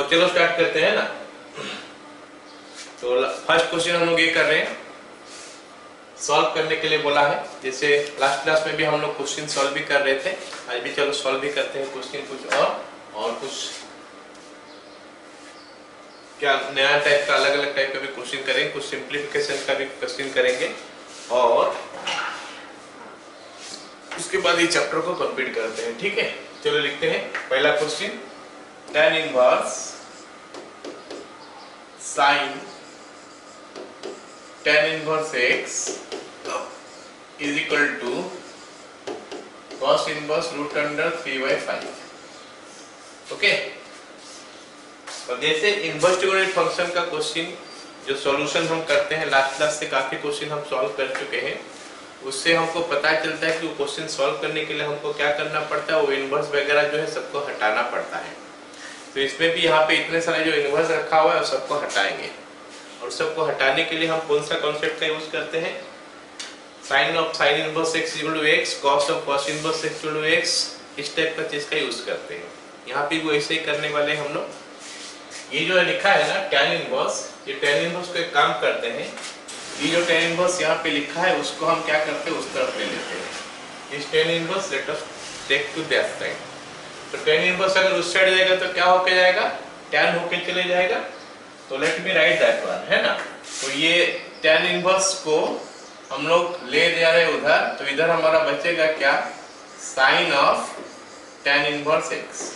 चलो स्टार्ट करते हैं ना। तो फर्स्ट क्वेश्चन हम लोग ये कर रहे हैं, सॉल्व करने के लिए बोला है। जैसे लास्ट क्लास में भी हम लोग क्वेश्चन सॉल्व भी कर रहे थे, आज भी चलो सॉल्व भी करते हैं क्वेश्चन कुछ और कुछ क्या नया टाइप का, अलग अलग टाइप का भी क्वेश्चन करेंगे, कुछ सिंप्लीफिकेशन का भी क्वेश्चन करेंगे और उसके बाद ये चैप्टर को कंप्लीट करते हैं। ठीक है, चलो लिखते हैं पहला question. tan inverse sin tan inverse x is equal to cos inverse root under 3/5। Okay, तो जैसे इनवर्स ट्रिगोनोमेट्रिक फंक्शन का क्वेश्चन जो सॉल्यूशन हम करते हैं, लास्ट क्लास से काफी क्वेश्चन हम सॉल्व कर चुके हैं, उससे हमको पता चलता है कि वो क्वेश्चन सॉल्व करने के लिए हमको क्या करना पड़ता है, वो इनवर्स वगैरह जो है सबको हटाना पड़ता है। तो इसमें भी यहाँ पे इतने सारे जो इनवर्स रखा हुआ है सबको हटाएंगे, और सबको हटाने के लिए हम कौन सा कॉन्सेप्ट का यूज करते हैं, sine of sine inverse x equal to x, cos of cos inverse x equal to x, इस टाइप का चीज का यूज करते हैं। यहाँ पे वो ऐसे ही करने वाले हैं हम लोग। ये जो लिखा है ना tan इनवर्स, ये tan इनवर्स को एक काम करते हैं, ये जो tan इनवर्स यहाँ पे लिखा है उसको हम क्या करते हैं, उस तरफ ले लेते हैं। इस tan inverse let us take to that side. तो tan इनवर्स अगर उस साइड जाएगा तो क्या होके जाएगा, tan होके चले जाएगा। तो late me right that one, है ना। तो ये tan इनवर्स को हम लोग ले जा रहे हैं उधर, तो इधर हमारा बचेगा क्या, sine of tan inverse x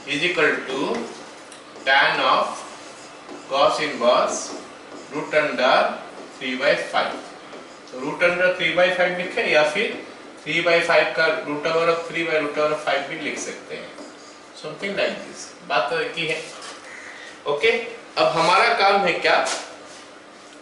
is equal to tan of cos inverse root under 3/5। तो रूट अंडर 3/5 लिखे या फिर 3/5 का रूट ओवर ऑफ 3/√5 भी लिख सकते हैं, समथिंग लाइक दिस। बात तो एक ही है। ओके, अब हमारा काम है क्या,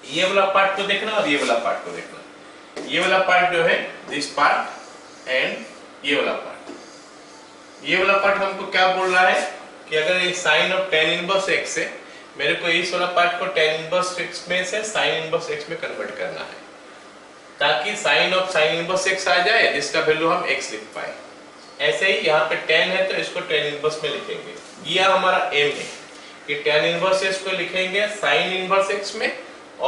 ये वाला पार्ट को देखना और ये वाला पार्ट को देखना। ये वाला पार्ट जो है दिस पार्ट एंड ये वाला पार्ट। ये वाला पार्ट हमको क्या बोल रहा है कि अगर ये sine of tan inverse x है, मेरे को इस वाला पार्ट को tan इनवर्स x में से sin इनवर्स x में कन्वर्ट करना है, ताकि sin of sin inverse x आ जाए जिसका वैल्यू हम x लिख पाए। ऐसे ही यहाँ पे tan है तो इसको tan इनवर्स में लिखेंगे। ये हमारा एम है कि tan इनवर्स x को लिखेंगे sin इनवर्स x में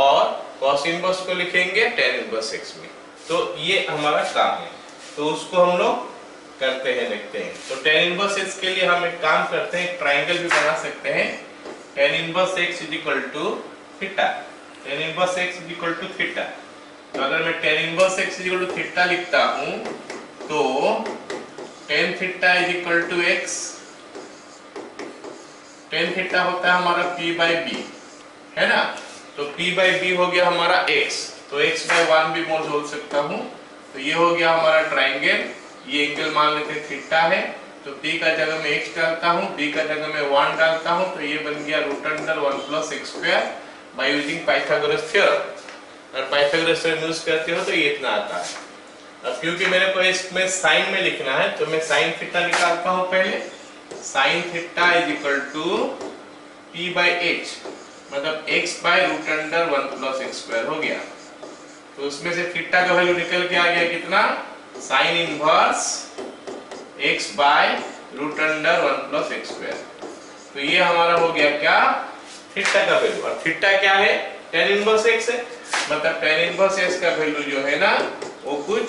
और cos इनवर्स को लिखेंगे tan इनवर्स x में। तो ये हमारा काम है, तो उसको हम लोग करते हैं, लिखते हैं। तो tan इनवर्स x के लिए हम एक काम करते हैं, एक ट्राइंगल भी बना सकते हैं। tan inverse x is equal to theta, tan inverse x is equal to theta. तो अगर मैं tan inverse x is equal to theta लिखता हूं तो tan theta is equal to x, tan theta होता है हमारा p/b, है ना। तो p/b हो गया हमारा x, तो x/1 भी बोल सकता हूं। तो ये हो गया हमारा ट्राइंगल, ये एंगल मान लेते थीटा है। तो p का जगह में x डालता हूँ, b का जगह में 1 डालता हूँ, तो ये बन गया root under 1 plus x square by using Pythagoras theorem. और पाइथागोरस थ्योरम यूज करते हो तो ये इतना आता है। अब क्योंकि मेरे को इसमें साइन में लिखना है तो मैं साइन थीटा निकालता हूँ पहले। Sine theta is equal to p/h, मतलब x by root under 1 plus x square हो गया। तो उसमें से थीटा का वैल्यू निकल के आ गया कितना, sine inverse x by root under 1 plus x square. तो ये हमारा हो गया क्या, थीटा का वैल्यू। और थीटा क्या है, tan इनवर्स x है, मतलब tan इनवर्स x का वैल्यू जो है ना वो कुछ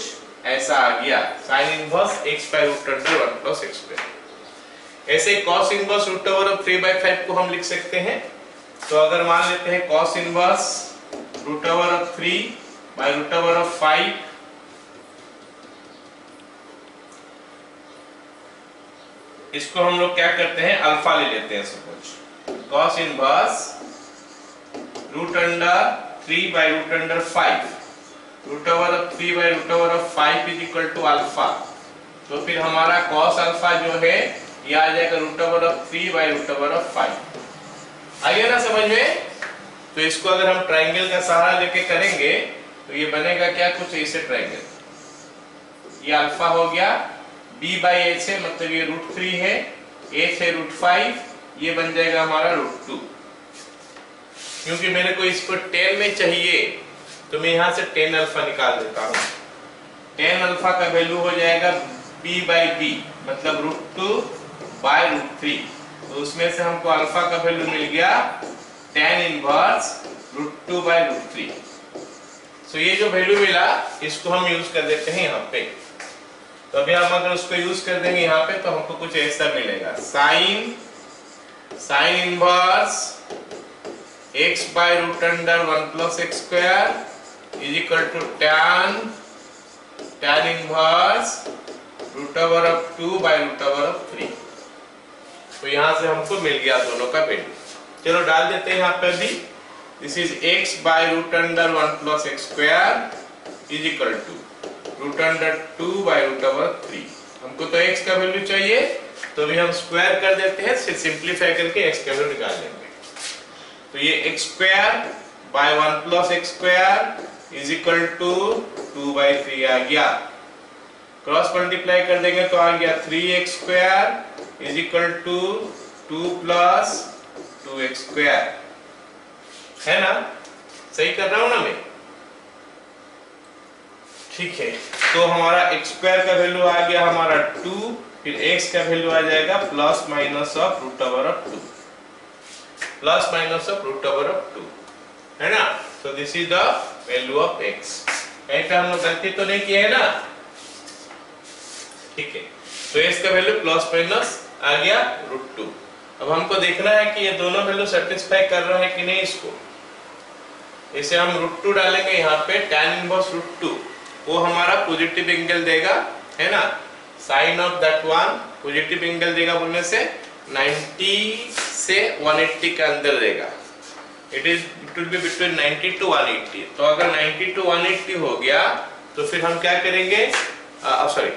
ऐसा आ गया, sine inverse x by root under 1 plus x square. ऐसे ही cos inverse root over of 3/5 को हम लिख सकते हैं। तो अगर मान लेते हैं cos inverse root over of 3 by root over of 5, इसको हम लोग क्या करते हैं, अल्फा ले लेते हैं। Suppose cos inverse root under 3 by root under 5, root over of 3 by root over of 5 is equal to alpha. तो फिर हमारा cos अल्फा जो है ये आ जाएगा root over of 3 by root over of 5। आइए ना समझ में। तो इसको अगर हम ट्राइंगल का सहारा लेके करेंगे तो ये बनेगा क्या, कुछ ऐसे ट्राइंगल। ये अल्फा हो गया, b/h है, मतलब ये रूट 3 है, h है रूट 5, ये बन जाएगा हमारा रूट 2। क्योंकि मेरे को इसको tan में चाहिए तो मैं यहाँ से tan अल्फा निकाल देता हूँ। tan अल्फा का वैल्यू हो जाएगा b/b, मतलब रूट 2 बाय रूट 3। तो उसमें से हमको अल्फा का वैल्यू मिल गया tan इनवर्स √2/√3। सो ये जो वैल्यू मिला इसको हम यूज कर देते हैं यहाँ पे। तो अभी हम अगर उसको यूज कर देंगे यहाँ पे तो हमको कुछ ऐसा मिलेगा, sine inverse x/√1+x² is equal to tan inverse √2/√3। तो यहाँ से हमको मिल गया दोनों का वैल्यू। चलो डाल देते हैं यहाँ पे अभी। This is x/√1+x² is equal to √2/√3। हमको तो x का वैल्यू चाहिए, तो अभी हम स्क्वायर कर देते हैं, फिर सिंपलीफाई करके x का वैल्यू निकाल लेंगे। तो ये x²/1+x² इज इक्वल टू 2/3 आ गया। क्रॉस मल्टीप्लाई कर देंगे तो आ गया 3x² is equal to 2 + 2x²। है ना, सही कर रहा हूं ना मैं? ठीक है, तो हमारा x² का वैल्यू आ गया हमारा 2, फिर x का वैल्यू आ जाएगा ±√2 ±√2, है ना। So this is the value of x। कहीं पे हम लोग गलती तो नहीं किए है ना? ठीक है, तो x का वैल्यू ± आ गया √2। अब हमको देखना है कि ये दोनों वैल्यू सेटिस्फाई कर रहा है कि नहीं इसको। इसे हम √2 डालेंगे यहाँ पे, tan इनवर्स √2 वो हमारा पॉजिटिव एंगल देगा, है ना। Sine of that one positive angle देगा बोलने से 90 से 180 के अंदर देगा। It will be between 90 to 180। तो अगर 90 to 180 हो गया तो फिर हम क्या करेंगे, सॉरी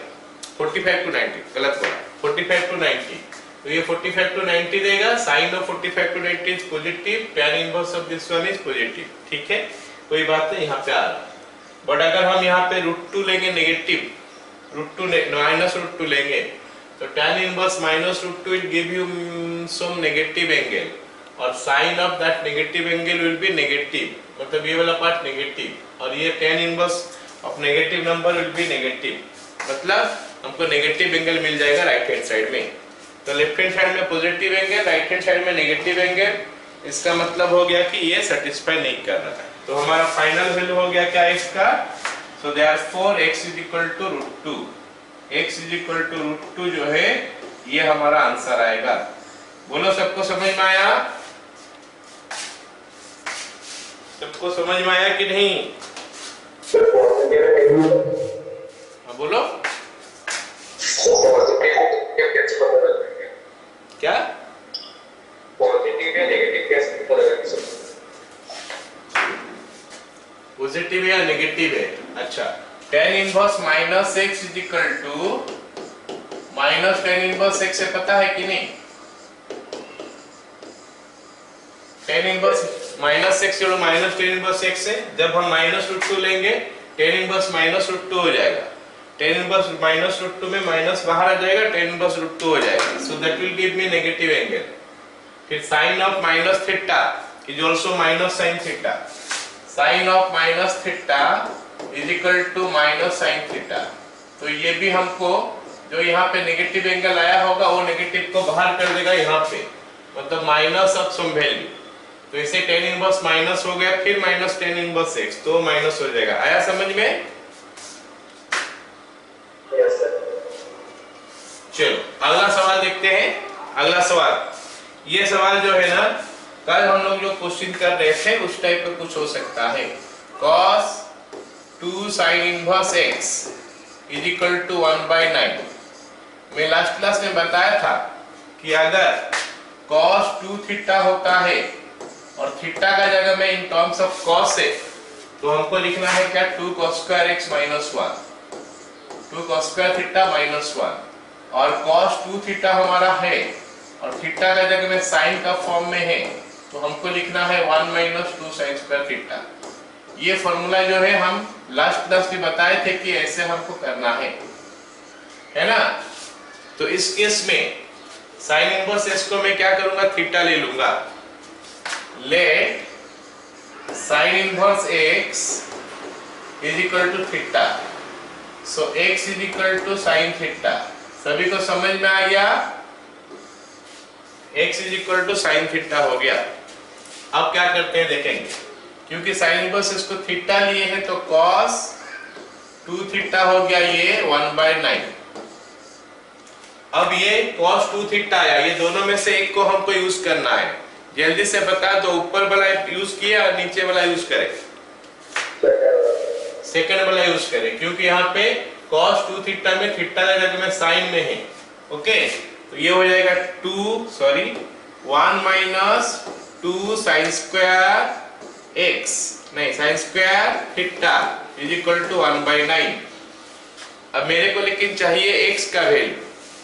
45 to 90, गलत बोला, 45 to 90। तो ये 45 to 90 देगा। Sine of 45 to 90 is positive, tan inverse of this one is positive. ठीक है, कोई बात नहीं, यहाँ पे आ रहा। बट अगर हम यहाँ पे √2 लेंगे नेगेटिव, -√2 लेंगे, तो tan inverse -√2 will give you some negative angle, और sine of that negative angle will be negative, मतलब ये वाला पार्ट नेगेटिव, और ये tan inverse of negative number will be negative, मतलब हमको नेगेटिव एंगल मिल जाएगा राइट हैंड साइड में। तो लेफ्ट हैंड साइड में positive angle, right hand side में नेगेटिव एंगल। इसका मतलब हो गया कि ये सेटिस्फाई नहीं कर रहा है। तो हमारा फाइनल वैल्यू हो गया क्या इसका? So therefore x is equal to √2, x is equal to √2 जो है ये हमारा आंसर आएगा। बोलो, सबको समझ में आया? सबको समझ में आया कि नहीं? हाँ बोलो, क्या पॉजिटिव या नेगेटिव कैसे पता लगेगा? पॉजिटिव या नेगेटिव है? अच्छा, tan inverse -x is equal to -tan inverse x से पता है कि नहीं? tan इनवर्स -x जोड़ो -tan इनवर्स x से, जब हम -√2 लेंगे tan इनवर्स -√2 हो जाएगा। tan इनवर्स -√2 में माइनस बाहर आ जाएगा, tan इनवर्स √2 हो जाएगा। So that will give me negative angle. फिर sine of -θ is also -sin θ। Sine of -θ is equal to -sin θ। तो ये भी हमको जो यहाँ पे नेगेटिव एंगल आया होगा वो नेगेटिव को बाहर कर देगा यहाँ पे, मतलब माइनस ऑफ सम वैल्यू। तो इसे tan इनवर्स माइनस हो गया, फिर -tan इनवर्स x, तो माइनस हो जाएगा। आया समझ में? Yes sir. चलो अगला सवाल देखते हैं। अगला सवाल, ये सवाल जो है ना, कल हम लोग जो क्वेश्चन कर रहे थे उस टाइप का कुछ हो सकता है। cos 2 sin inverse x is equal to 1/9। मैं लास्ट क्लास में बताया था कि अगर cos 2θ होता है और थीटा का जगह में इन टर्म्स ऑफ cos है, तो हमको लिखना है क्या, 2 cos² x - 1, 2 cos² θ - 1, और cos 2θ हमारा है और थीटा का जगह में साइन का फॉर्म में है, तो हमको लिखना है 1 - 2 sin² θ। ये फॉर्मूला जो है हम लास्ट क्लास में बताए थे कि ऐसे हमको करना है ना। तो इस केस में साइन इनवर्स x को मैं क्या करूंगा, थीटा ले लूंगा। Let sine inverse x is equal to theta, so x is equal to sine theta. सभी को समझ में आ गया? x is equal to sine theta हो गया। अब क्या करते हैं देखेंगे, क्योंकि साइन इनवर्स इसको थीटा लिए हैं तो cos 2 थीटा हो गया ये 1/9। अब ये cos 2 थीटा आया, ये दोनों में से एक को हमको यूज करना है। जल्दी से बता दो, ऊपर वाला यूज किया और नीचे वाला यूज करें? सेकंड वाला यूज करें, क्योंकि यहाँ पे cos 2 थीटा में थीटा का जगह में साइन में है। ओके, तो ये हो जाएगा 1 माइनस 2 साइन स्क्वायर एक्स, नहीं sine square theta is equal to 1/9। अब मेरे को लेकिन चाहिए x का वैल्यू,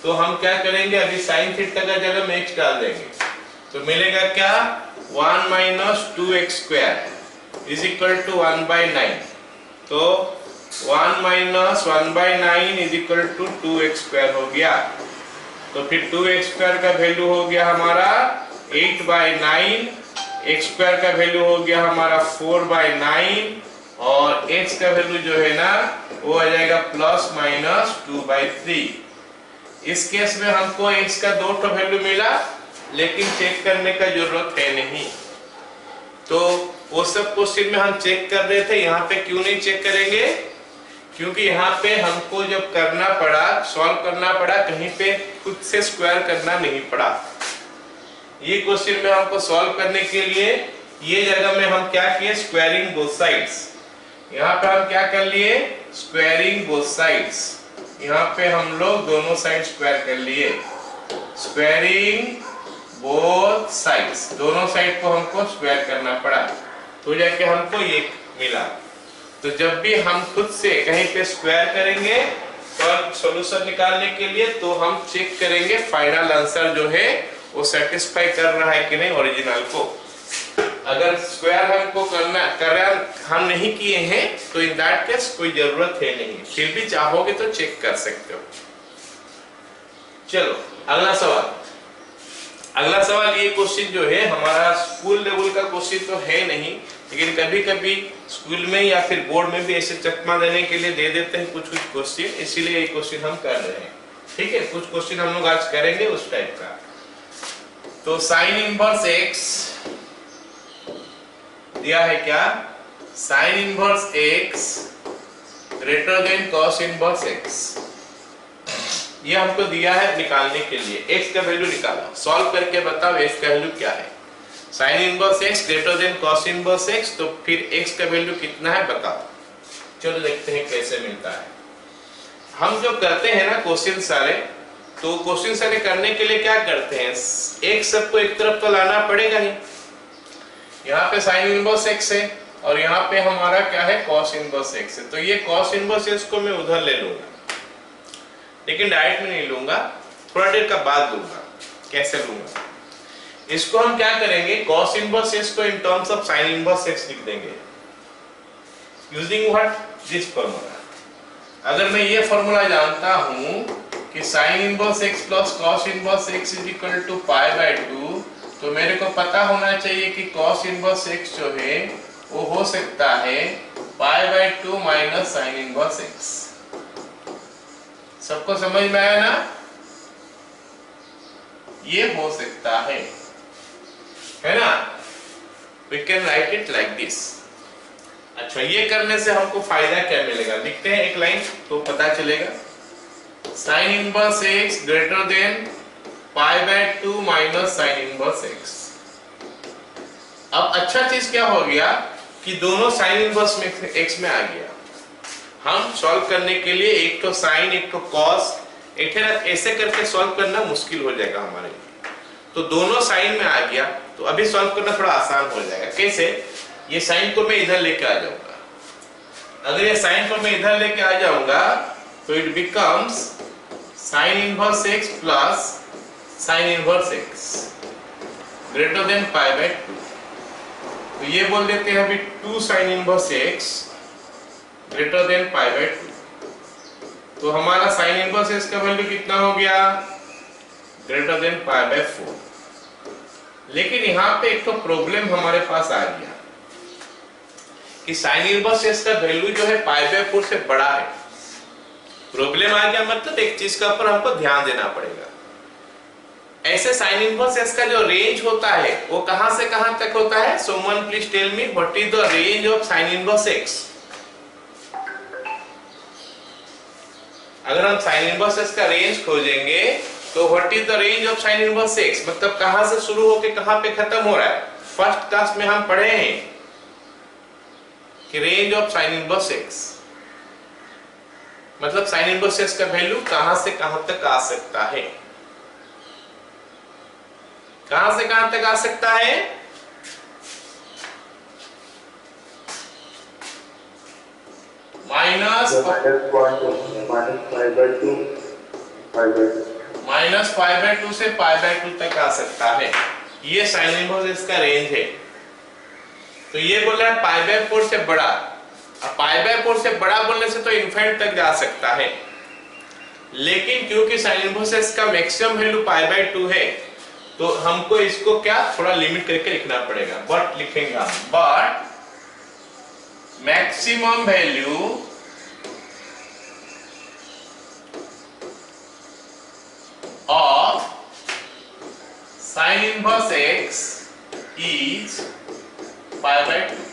तो हम क्या करेंगे, अभी साइन थीटा का जगह में x डाल देंगे, तो मिलेगा क्या 1 minus 2x square is equal to 1/9। तो 1 minus 1/9 is equal to 2x square हो गया। तो फिर 2x स्क्वायर का वैल्यू हो गया हमारा 8/9, x स्क्वायर का वैल्यू हो गया हमारा 4/9 और x का वैल्यू जो है ना वो आ जाएगा प्लस माइनस 2/3। इस केस में हमको x का 2 वैल्यू मिला, लेकिन चेक करने का जरूरत है नहीं। तो वो सब क्वेश्चन में हम चेक कर रहे थे, यहाँ पे क्यों नहीं चेक करेंगे? क्योंकि यहाँ पे हमको जब करना पड़ा, सॉल्व करना पड़ा, कहीं पे खुद से स्क्वायर करना नहीं पड़ा। ये क्वेश्चन में हमको सॉल्व करने के लिए ये जगह में हम क्या किए, स्क्वायरिंग बोथ साइड्स। यहाँ पे हम क्या कर लिए, स्क्वायरिंग बोथ साइड्स। यहाँ पे हम लोग दोनों साइड स्क्वायर कर लिए, स्क्वायरिंग बोथ साइड्स, दोनों साइड को हमको स्क्वायर करना पड़ा, तो जाके हमको ये मिला। तो जब भी हम खुद से कहीं पे स्क्वायर करेंगे और सॉल्यूशन निकालने के लिए, तो हम चेक करेंगे फाइनल आंसर जो है वो सेटिस्फाई कर रहा है कि नहीं ओरिजिनल को। अगर स्क्वायर हमको हम नहीं किए हैं तो इन दैट केस कोई जरूरत है नहीं, फिर भी चाहोगे तो चेक कर सकते हो। चलो अगला सवाल। अगला सवाल, ये क्वेश्चन जो है हमारा स्कूल लेवल का क्वेश्चन तो है नहीं, लेकिन कभी कभी स्कूल में या फिर बोर्ड में भी ऐसे चकमा देने के लिए दे देते हैं कुछ क्वेश्चन, इसीलिए ये क्वेश्चन हम कर रहे हैं। ठीक है, कुछ क्वेश्चन हम लोग आज करेंगे उस टाइप का। तो साइन इनवर्स x दिया है क्या, sine inverse x greater then cos inverse x, ये हमको दिया है निकालने के लिए। x का वैल्यू निकालो, सॉल्व करके बताओ x का वैल्यू क्या है। Sine inverse x greater then cos inverse x, तो फिर x का वैल्यू कितना है बताओ। चलो देखते हैं कैसे मिलता है। हम जो करते हैं ना क्वेश्चन सारे, तो क्वेश्चन सारे करने के लिए क्या करते हैं, x सबको एक तरफ तो लाना पड़ेगा ही। यहाँ पे साइन इनवर्स x है और यहाँ पे हमारा क्या है, कॉस इनवर्स x है। तो ये कॉस इनवर्स x को मैं उधर ले लूंगा, लेकिन डायरेक्ट में नहीं लूंगा, थोड़ा देर का बाद लूंगा। कैसे लूंगा, इसको हम क्या करेंगे, cos इनवर्स x को इन terms of sin inverse x लिख देंगे यूजिंग व्हाट, दिस फार्मूला। अगर मैं ये फार्मूला जानता हूं कि sin inverse x plus cos inverse x is equal to π/2, तो मेरे को पता होना चाहिए कि cos इनवर्स x जो है वो हो सकता है π/2 माइनस sin इनवर्स x। सबको समझ में आया ना, ये हो सकता है ना। We can write it like this। अच्छा, ये करने से हमको फायदा क्या मिलेगा, लिखते हैं एक लाइन तो पता चलेगा। Sine inverse x greater than π/2 minus sine inverse x। अब अच्छा चीज क्या हो गया कि दोनों साइन इनवर्स में x में आ गया। हम सॉल्व करने के लिए एक तो साइन एक तो कॉस, ऐसे करके सॉल्व करना मुश्किल हो जाएगा हमारे लिए। तो दोनों साइन में आ गया, तो अभी सॉल्व करना थोड़ा आसान हो जाएगा। कैसे, ये साइन को मैं इधर लेके आ जाऊंगा। अगर ये साइन को मैं इधर लेके आ जाऊंगा तो it becomes sine inverse x plus sine inverse x greater than π/2। तो ये बोल देते हैं अभी 2 sine inverse x greater than π/2। तो हमारा साइन इनवर्स x का वैल्यू कितना हो गया, ग्रेटर देन π/4। लेकिन यहाँ पे एक तो प्रॉब्लम हमारे पास आ गया कि साइन इनवर्स x का वैल्यू जो है π/4 से बड़ा है। प्रॉब्लम आ गया मतलब एक चीज का ऊपर हमको ध्यान देना पड़ेगा। ऐसे साइन इनवर्स एस का जो रेंज होता है वो कहां से कहां तक होता है? Someone please tell me what is the range of sine inverse x. अगर हम साइन इनवर्स एक्स का रेंज खोजेंगे तो what is the range of sine inverse x, मतलब कहां से शुरू होकर कहां पे खत्म हो रहा है। फर्स्ट क्लास में हम पढ़े हैं कि range of sine inverse x मतलब साइन इनवर्स एक्स का वैल्यू कहां से कहां तक आ सकता है। कहां से कहां तक आ सकता है? माइनस -π/2 से π/2 तक आ सकता है। ये साइन इनवर्स एक्स का रेंज है। तो ये बोल रहा है π/4 से बड़ा। अब π/4 से बड़ा बोलने से तो इनफाइनाइट तक जा सकता है, लेकिन क्योंकि साइन इनवर्स एक्स का मैक्सिमम वैल्यू π/2 है तो हमको इसको क्या थोड़ा लिमिट करके लिखना पड़ेगा। बट लिखेंगे हम, but maximum value of sine inverse x is π/2।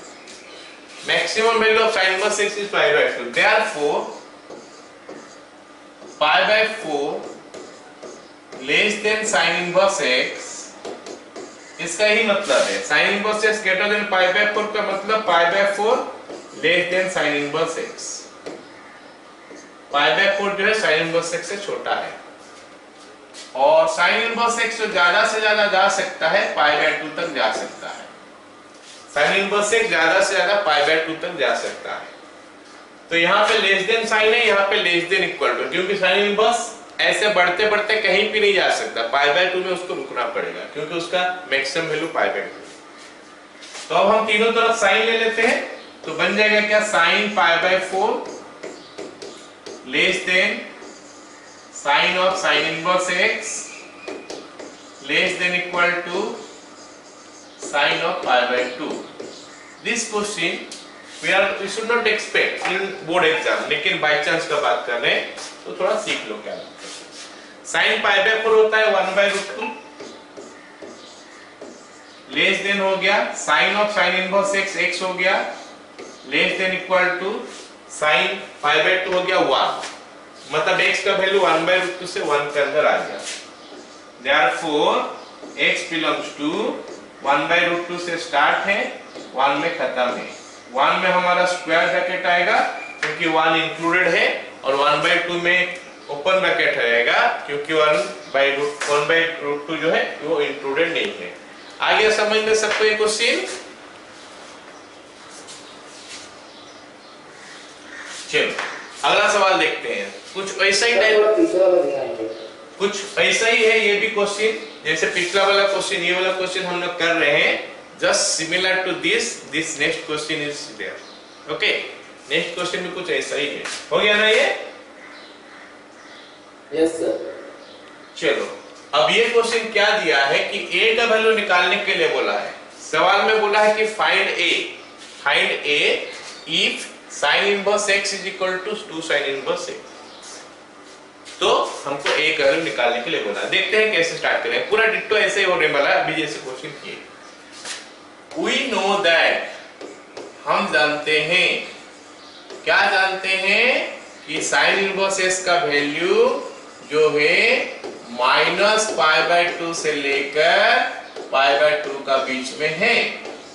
maximum value of sin inverse x is π/2, therefore π/4 less than sin inverse x। इसका ही मतलब है sin inverse x greater than π/4 का मतलब π/4 less than sin inverse x। π/4 जो है sin inverse x से छोटा है और sin inverse x जो ज्यादा से ज्यादा जा सकता है π/2 तक जा सकता है। साइन इनवर्स एक्स ज्यादा से ज्यादा π/2 तक जा सकता है। तो यहाँ पे लेस देन साइन है, यहाँ पे लेस देन इक्वल टू, क्योंकि साइन इनवर्स ऐसे बढ़ते बढ़ते कहीं भी नहीं जा सकता, π/2 में उसको रुकना पड़ेगा क्योंकि उसका मैक्सिमम वैल्यू π/2। तो अब हम तीनों तरफ साइन ले लेते हैं तो बन जाएगा क्या, sine π/4 less than sine of sine inverse x less than equal to sin of π/2। This question we should not expect in board exam, लेकिन बाय चांस का बात कर रहे हैं तो थोड़ा सीख लो क्या साइन π/4 होता है 1/√2 लेस देन हो गया sine of sine inverse x x हो गया less than equal to sine π/2 हो गया 1, मतलब x का वैल्यू 1/√2 से 1 के अंदर आ गया। Therefore x belongs to 1/√2 से स्टार्ट है 1 में खत्म है। 1 में हमारा स्क्वायर ब्रैकेट आएगा क्योंकि 1 इंक्लूडेड है और 1/2 में ओपन ब्रैकेट रहेगा क्योंकि 1/√2 जो है वो इंक्लूडेड नहीं है। आगे समझ में सबको ये क्वेश्चन। चलो अगला सवाल देखते हैं। कुछ ऐसा ही टाइप कुछ ऐसा ही है ये भी क्वेश्चन, जैसे पिछला वाला क्वेश्चन ये वाला क्वेश्चन हम लोग कर रहे हैं, just similar to this next question is there. Okay, next question भी कुछ ऐसा ही है। हो गया ना ये? Yes sir. चलो अब ये क्वेश्चन क्या दिया है कि a का वैल्यू निकालने के लिए बोला है। सवाल में बोला है कि find a if sin inverse x is equal to 2 sin inverse x। तो हमको a का वैल्यू निकालने के लिए बोला। देखते हैं कैसे स्टार्ट करें। पूरा डिट्टो ऐसे ही होने वाला है अभी जैसे क्वेश्चन किए। We know that, हम जानते हैं, क्या जानते हैं कि sin इनवर्स x का वैल्यू जो है -π/2 से लेकर π/2 का बीच में है।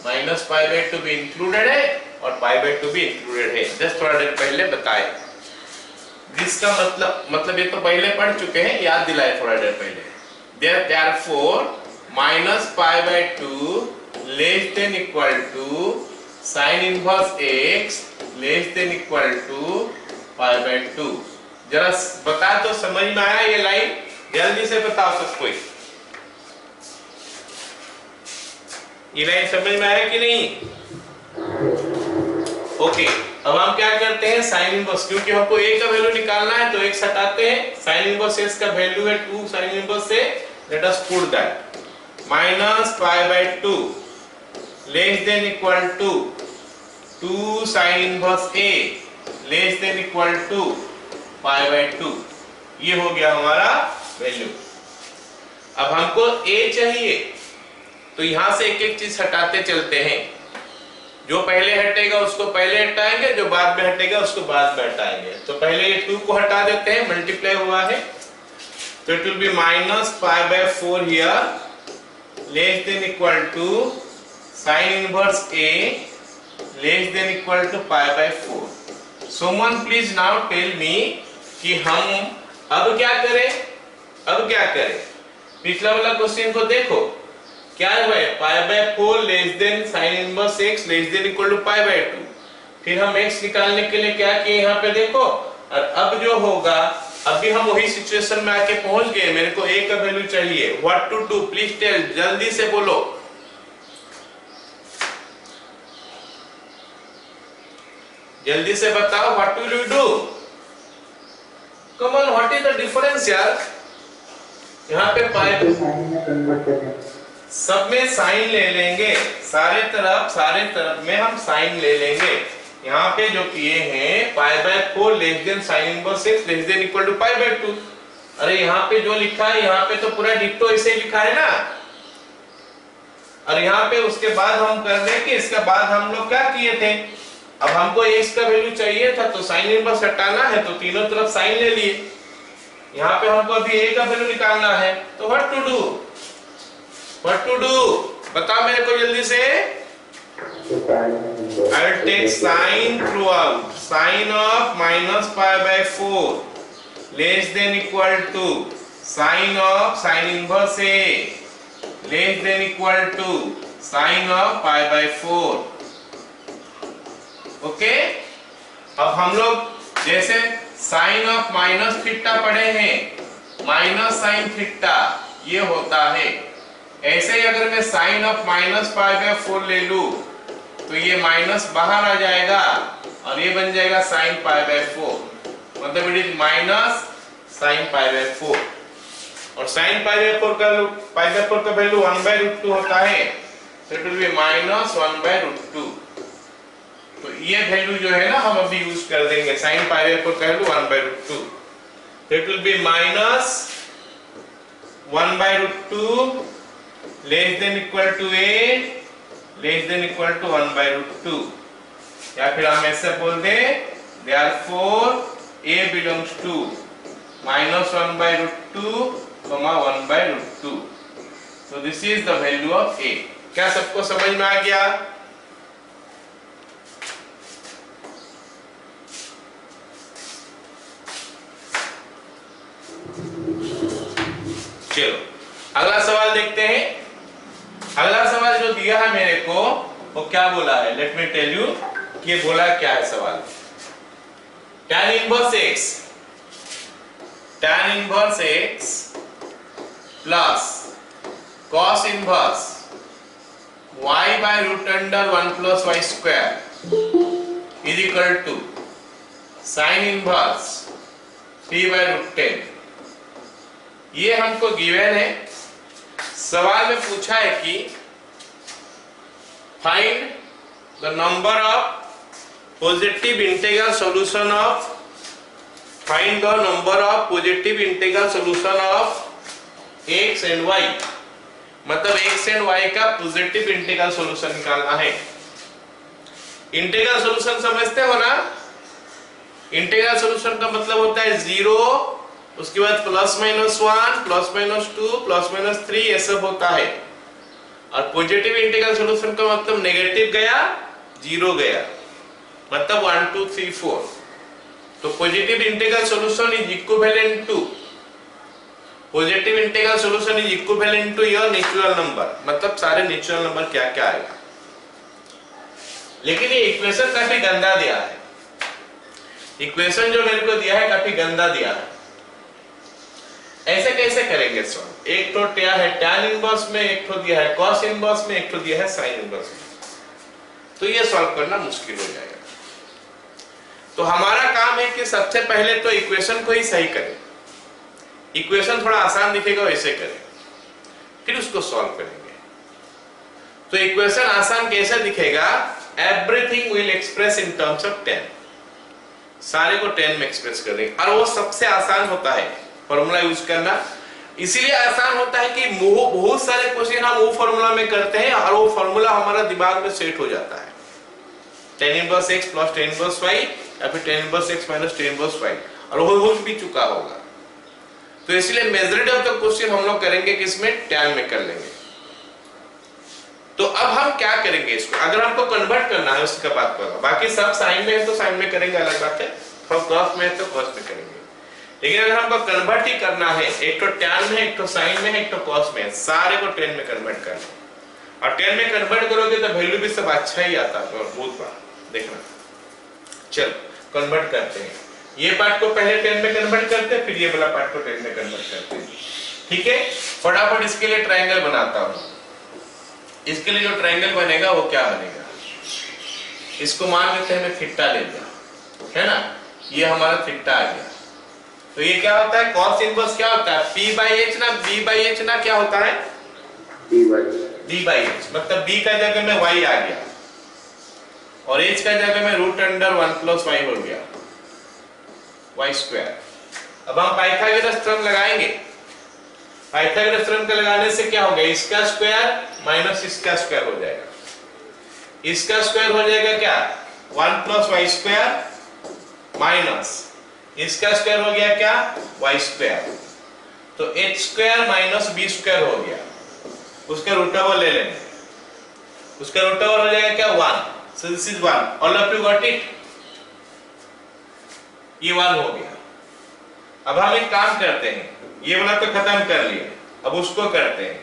-π/2 भी इंक्लूडेड है और π/2 भी इंक्लूडेड है। जस्ट थोड़ा देर पहले बताए। जिसका मतलब ये तो पहले पढ़ चुके हैं, याद दिलाए थोड़ा देर पहले। Therefore -π/2 less than equal to sin inverse x less than equal to π/2। जरा बता तो समझ में आया ये लाइन? जल्दी से बताओ सब कोई, ये लाइन समझ में आया कि नहीं? ओके, अब हम क्या करते हैं, साइन इनवर्स, क्योंकि हमको a का वैल्यू निकालना है तो x हटाते हैं। साइन इनवर्स x का वैल्यू है 2 साइन इनवर्स से, let us put that -π/2 less than equal to 2 sine inverse a less than equal to π/2। ये हो गया हमारा वैल्यू। अब हमको a चाहिए, तो यहां से एक एक चीज हटाते चलते हैं। जो पहले हटेगा उसको पहले हटाएंगे, जो बाद में हटेगा उसको बाद में हटाएंगे। तो पहले ये 2 को हटा देते हैं, मल्टीप्लाई हुआ है, तो it will be minus pi by 4 here less than equal to sine inverse a less than equal to pi by 4। Soman please now tell me कि हम अब क्या करें। अब क्या करें, पिछला वाला क्वेश्चन को देखो, क्या है, pi by 4 less than sine inverse x less than equal to pi by 2। फिर हम x निकालने के लिए क्या किए, यहाँ पे देखो, और अब जो होगा, अभी हम वही सिचुएशन में आके पहुंच गए। मेरे को a का वैल्यू चाहिए। What to do, please tell, जल्दी से बोलो, जल्दी से बताओ, what will you do. Come on, what is the difference यार। यहाँ पे पाई सब में साइन ले लेंगे, सारे तरफ में हम साइन ले लेंगे। यहाँ पे जो किए हैं pi by 4 less than sine inverse x less than equal to pi by 2। अरे यहाँ पे जो लिखा है, यहाँ पे तो पूरा डिक्टो ऐसे ही लिखा है ना। और यहाँ पे उसके बाद हम कर दें कि इसके बाद हम लोग क्या किए थे, अब हमको x का वैल्यू चाहिए था, तो साइन इनवर्स हटाना है, तो तीनों तरफ साइन ले लिए। यहाँ पे हमको अभी a का वैल्यू निकालना है, तो what to do, what to do, बताओ मेरे को जल्दी से। I will take sine throughout, sine of minus pi by 4 less than equal to sine of sine inverse a less than equal to sine of pi by 4। Okay, अब हम लोग जैसे sign of minus theta पढ़े हैं, minus sine theta ये होता है। ऐसे ही अगर मैं sine of minus pi by 4 ले लूं, तो ये माइनस बाहर आ जाएगा और ये बन जाएगा साइन पाई बाय 4, मतलब it is minus sine pi by 4। और साइन पाई बाय 4 का वैल्यू 1/√2 होता है, तो इट विल बी माइनस 1/√2। तो ये वैल्यू जो है ना हम अभी यूज कर देंगे, साइन पाई बाय 4 का वैल्यू 1/√2, तो it will be minus 1/√2 less than equal to a less than equal to 1/√2। या फिर हम ऐसे बोल दे, therefore a belongs to minus 1/√2 1/√2। so this is the value of a। क्या सबको समझ में आ गया? चलो अगला सवाल देखते हैं। अगला सवाल जो दिया है मेरे को, वो क्या बोला है, लेट मी टेल यू कि ये बोला क्या है सवाल। tan inverse x plus cos inverse y by root under 1 plus y square is equal to sine inverse 3 by root 10। ये हमको गिवन है। सवाल में पूछा है कि find the number of positive integral solution of, find the number of positive integral solution of x and y, मतलब x and y का पॉजिटिव इंटीग्रल सॉल्यूशन निकालना है। इंटीग्रल सॉल्यूशन समझते हो ना, इंटीग्रल सॉल्यूशन का मतलब होता है 0, उसके बाद +-1 +-2 +-3 ये सब होता है। और पॉजिटिव इंटीग्रल सॉल्यूशन का मतलब नेगेटिव गया 0 गया, मतलब 1 2 3 4। तो positive integral solution is equivalent to, positive integral solution is equivalent to your natural number, मतलब सारे नेचुरल नंबर क्या क्या आएगा। लेकिन ये इक्वेशन काफी गंदा दिया है, इक्वेशन जो मेरे को दिया है काफी गंदा दिया है। ऐसे कैसे करेंगे सॉल्व? एक तो दिया है tan इनवर्स में, एक तो दिया है cos इनवर्स में, एक तो दिया है sin इनवर्स में, तो ये सॉल्व करना मुश्किल हो जाएगा। तो हमारा काम है कि सबसे पहले तो इक्वेशन को ही सही करें, इक्वेशन थोड़ा आसान दिखेगा वैसे करें, फिर उसको सॉल्व करेंगे। तो इक्वेशन आसान कैसे दिखेगा? Everything will express in terms of 10, सारे को 10 में एक्सप्रेस कर देंगे। और वो सबसे आसान होता है फॉर्मूला यूज करना। इसीलिए आसान होता है कि बहुत सारे क्वेश्चन हम वो फॉर्मूला में करते हैं और वो फॉर्मूला हमारा दिमाग में सेट हो जाता है। tan inverse x plus tan inverse y या फिर tan inverse x minus tan inverse y, और वो हो भी चुका होगा। तो इसलिए मेजॉरिटी ऑफ द क्वेश्चन हम लोग करेंगे किसमें, tan में कर लेंगे। तो अब हम क्या करेंगे इसको, अगर हमको कन्वर्ट करना है उसका बात करेंगे, बाकी सब साइन में है तो साइन में करेंगे, अलग बात है, और क्रॉस में है तो क्रॉस में करेंगे। लेकिन अगर हमको कन्वर्ट ही करना है, एक तो tan में है, एक तो साइन में है, एक तो कॉस में है, सारे को tan में कन्वर्ट करना है। और tan में कन्वर्ट करोगे तो वैल्यू भी सब अच्छा ही आता है, बहुत बार देखना। चलो कन्वर्ट करते हैं, ये पार्ट को पहले tan में कन्वर्ट करते हैं, फिर ये वाला पार्ट को tan में कन्वर्ट करते हैं। ठीक है, फटाफट इसके लिए ट्रायंगल बनाता हूं। इसके लिए जो ट्रायंगल बनेगा वो क्या बनेगा, इसको मान लेते हैं मैं थीटा ले लिया, है ना, ये हमारा थीटा आ गया। तो ये क्या होता है, cos इनवर्स क्या होता है, p by h ना, b by h ना, क्या होता है d by h, मतलब b का जगह में y आ गया और h का जगह में रूट अंडर 1 प्लस y हो गया, y स्क्वायर। अब हम पाइथागोरस थ्योरम लगाएंगे। पाइथागोरस थ्योरम के लगाने से क्या होगा, इसका स्क्वायर माइनस इसका स्क्वायर हो जाएगा, इसका स्क्वायर हो जाएगा क्या 1 प्लस वाई स्क्वायर माइनस इसका स्क्वायर हो गया क्या y स्क्वायर। तो h square minus b square हो गया, उसका रूट ओवर ले लेंगे, उसका रूट ओवर हो जाएगा क्या 1, so this is 1, all of you got it, ये 1 हो गया। अब हम एक काम करते हैं, ये वाला तो खत्म कर लिए, अब उसको करते हैं,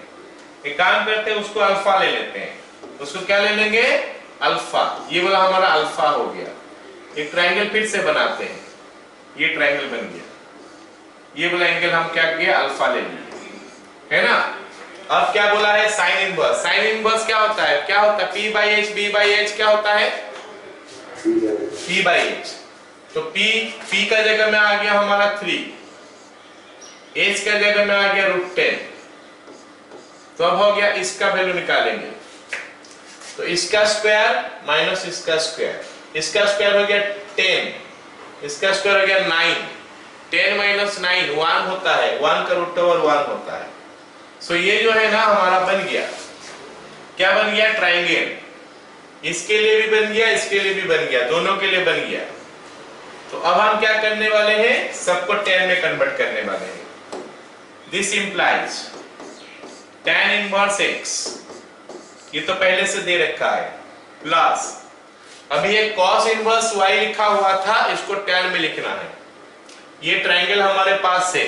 एक काम करते हैं, उसको अल्फा ले लेते हैं, उसको क्या ले लेंगे अल्फा, ये वाला हमारा अल्फा हो गया। एक ट्रायंगल फिर से बनाते हैं, ये ट्रायंगल बन गया, ये वाला एंगल हम क्या किए अल्फा ले लिए, है ना। अब क्या बोला है साइन इनवर्स, साइन इनवर्स क्या होता है, क्या होता है p by h, b by h क्या होता है p by h। तो p का जगह में आ गया हमारा 3, h का जगह में आ गया √10, तो अब हो गया इसका वैल्यू निकालेंगे, तो इसका स्क्वायर माइनस इसका स्क्वायर, इसका स्क्वायर हो गया 10, इसका स्क्वायर हो गया 9, 10 माइनस 9 1 होता है, 1 का रूट ओवर 1 होता है। सो ये जो है ना हमारा बन गया, क्या बन गया ट्रायंगल, इसके लिए भी बन गया, इसके लिए भी बन गया, दोनों के लिए बन गया। तो अब हम क्या करने वाले हैं, सबको tan में कन्वर्ट करने वाले हैं। This implies tan inverse x, ये तो पहले से दे रखा है, प्लस अभी एक cos इनवर्स y लिखा हुआ था, इसको tan में लिखना है। ये ट्रायंगल हमारे पास है,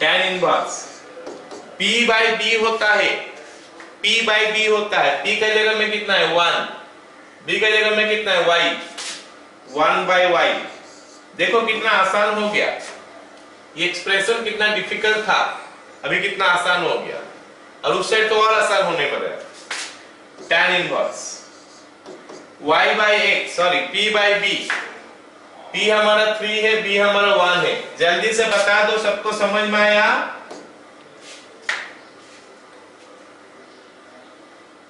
tan inverse p by b होता है, p by b होता है, p का जगह में कितना है 1, b का जगह में कितना है y, 1 by y। देखो कितना आसान हो गया, ये एक्सप्रेशन कितना डिफिकल्ट था, अभी कितना आसान हो गया, और उस साइड तो और आसान होने वाला है। tan inverse y by x, sorry p by b, p हमारा 3 है, b हमारा 1 है, जल्दी से बता दो सबको समझ में आया।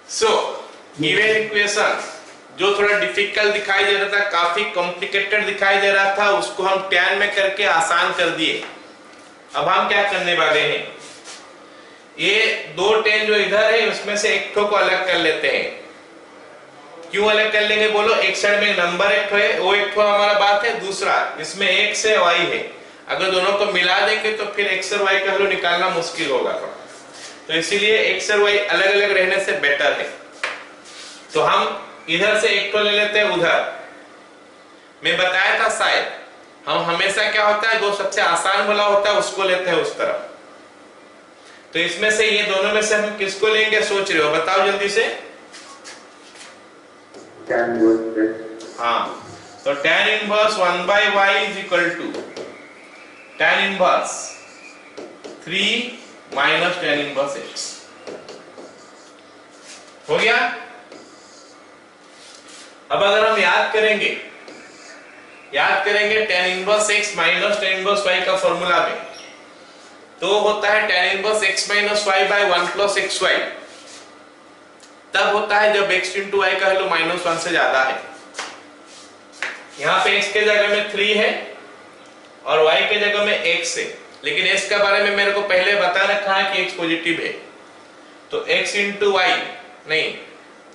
सो गिवन इक्वेशन जो थोड़ा डिफिकल्ट दिखाई दे रहा था, काफी कॉम्प्लिकेटेड दिखाई दे रहा था, उसको हम tan में करके आसान कर दिए। अब हम क्या करने वाले हैं, ये दो tan जो इधर है उसमें से एक को अलग कर लेते हैं। क्यों अलग कर लेंगे बोलो, एक साइड में नंबर एक है, वो एक हमारा बात है, दूसरा इसमें x है y है, अगर दोनों को मिला देंगे तो फिर x और y का वैल्यू निकालना मुश्किल होगा, तो इसीलिए x और y अलग अलग रहने से बेटर है। तो हम इधर से एक को ले लेते हैं, उधर मैं बताया था शायद, हम हमेशा क्या होता है, जो सबसे आसान वाला होता है उसको लेते हैं उस तरफ। तो इसमें से ये दोनों में से हम किसको लेंगे सोच रहे हो, बताओ जल्दी से। हाँ, तो tan inverse 1 by y is equal to tan inverse 3 minus tan inverse x हो गया। अब अगर हम याद करेंगे tan inverse x minus tan inverse y का फॉर्मूला में, तो होता है tan inverse x minus y by 1 plus xy, तब होता है जब x इंटू y का वैल्यू -1 से ज्यादा है। यहाँ पे x के जगह में 3 है और y के जगह में x है, लेकिन x के बारे में मेरे को पहले बता रखा है कि x पॉजिटिव है, तो x इंटू वाई नहीं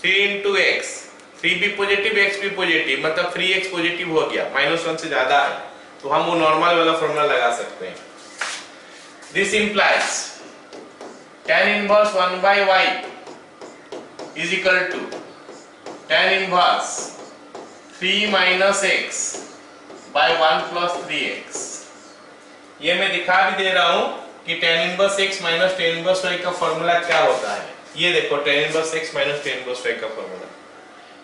3 इंटू एक्स, 3 भी पॉजिटिव x भी पॉजिटिव, मतलब 3x पॉजिटिव हो गया, -1 से ज्यादा है, तो हम वो नॉर्मल वाला फॉर्मूला लगा सकते हैं। This implies tan inverse 1 by y is equal to tan inverse 3 minus x by 1 plus 3x। ये मैं दिखा भी दे रहा हूं कि tan inverse x minus tan inverse y का फॉर्मूला क्या होता है। ये देखो tan inverse x minus tan inverse y का formula,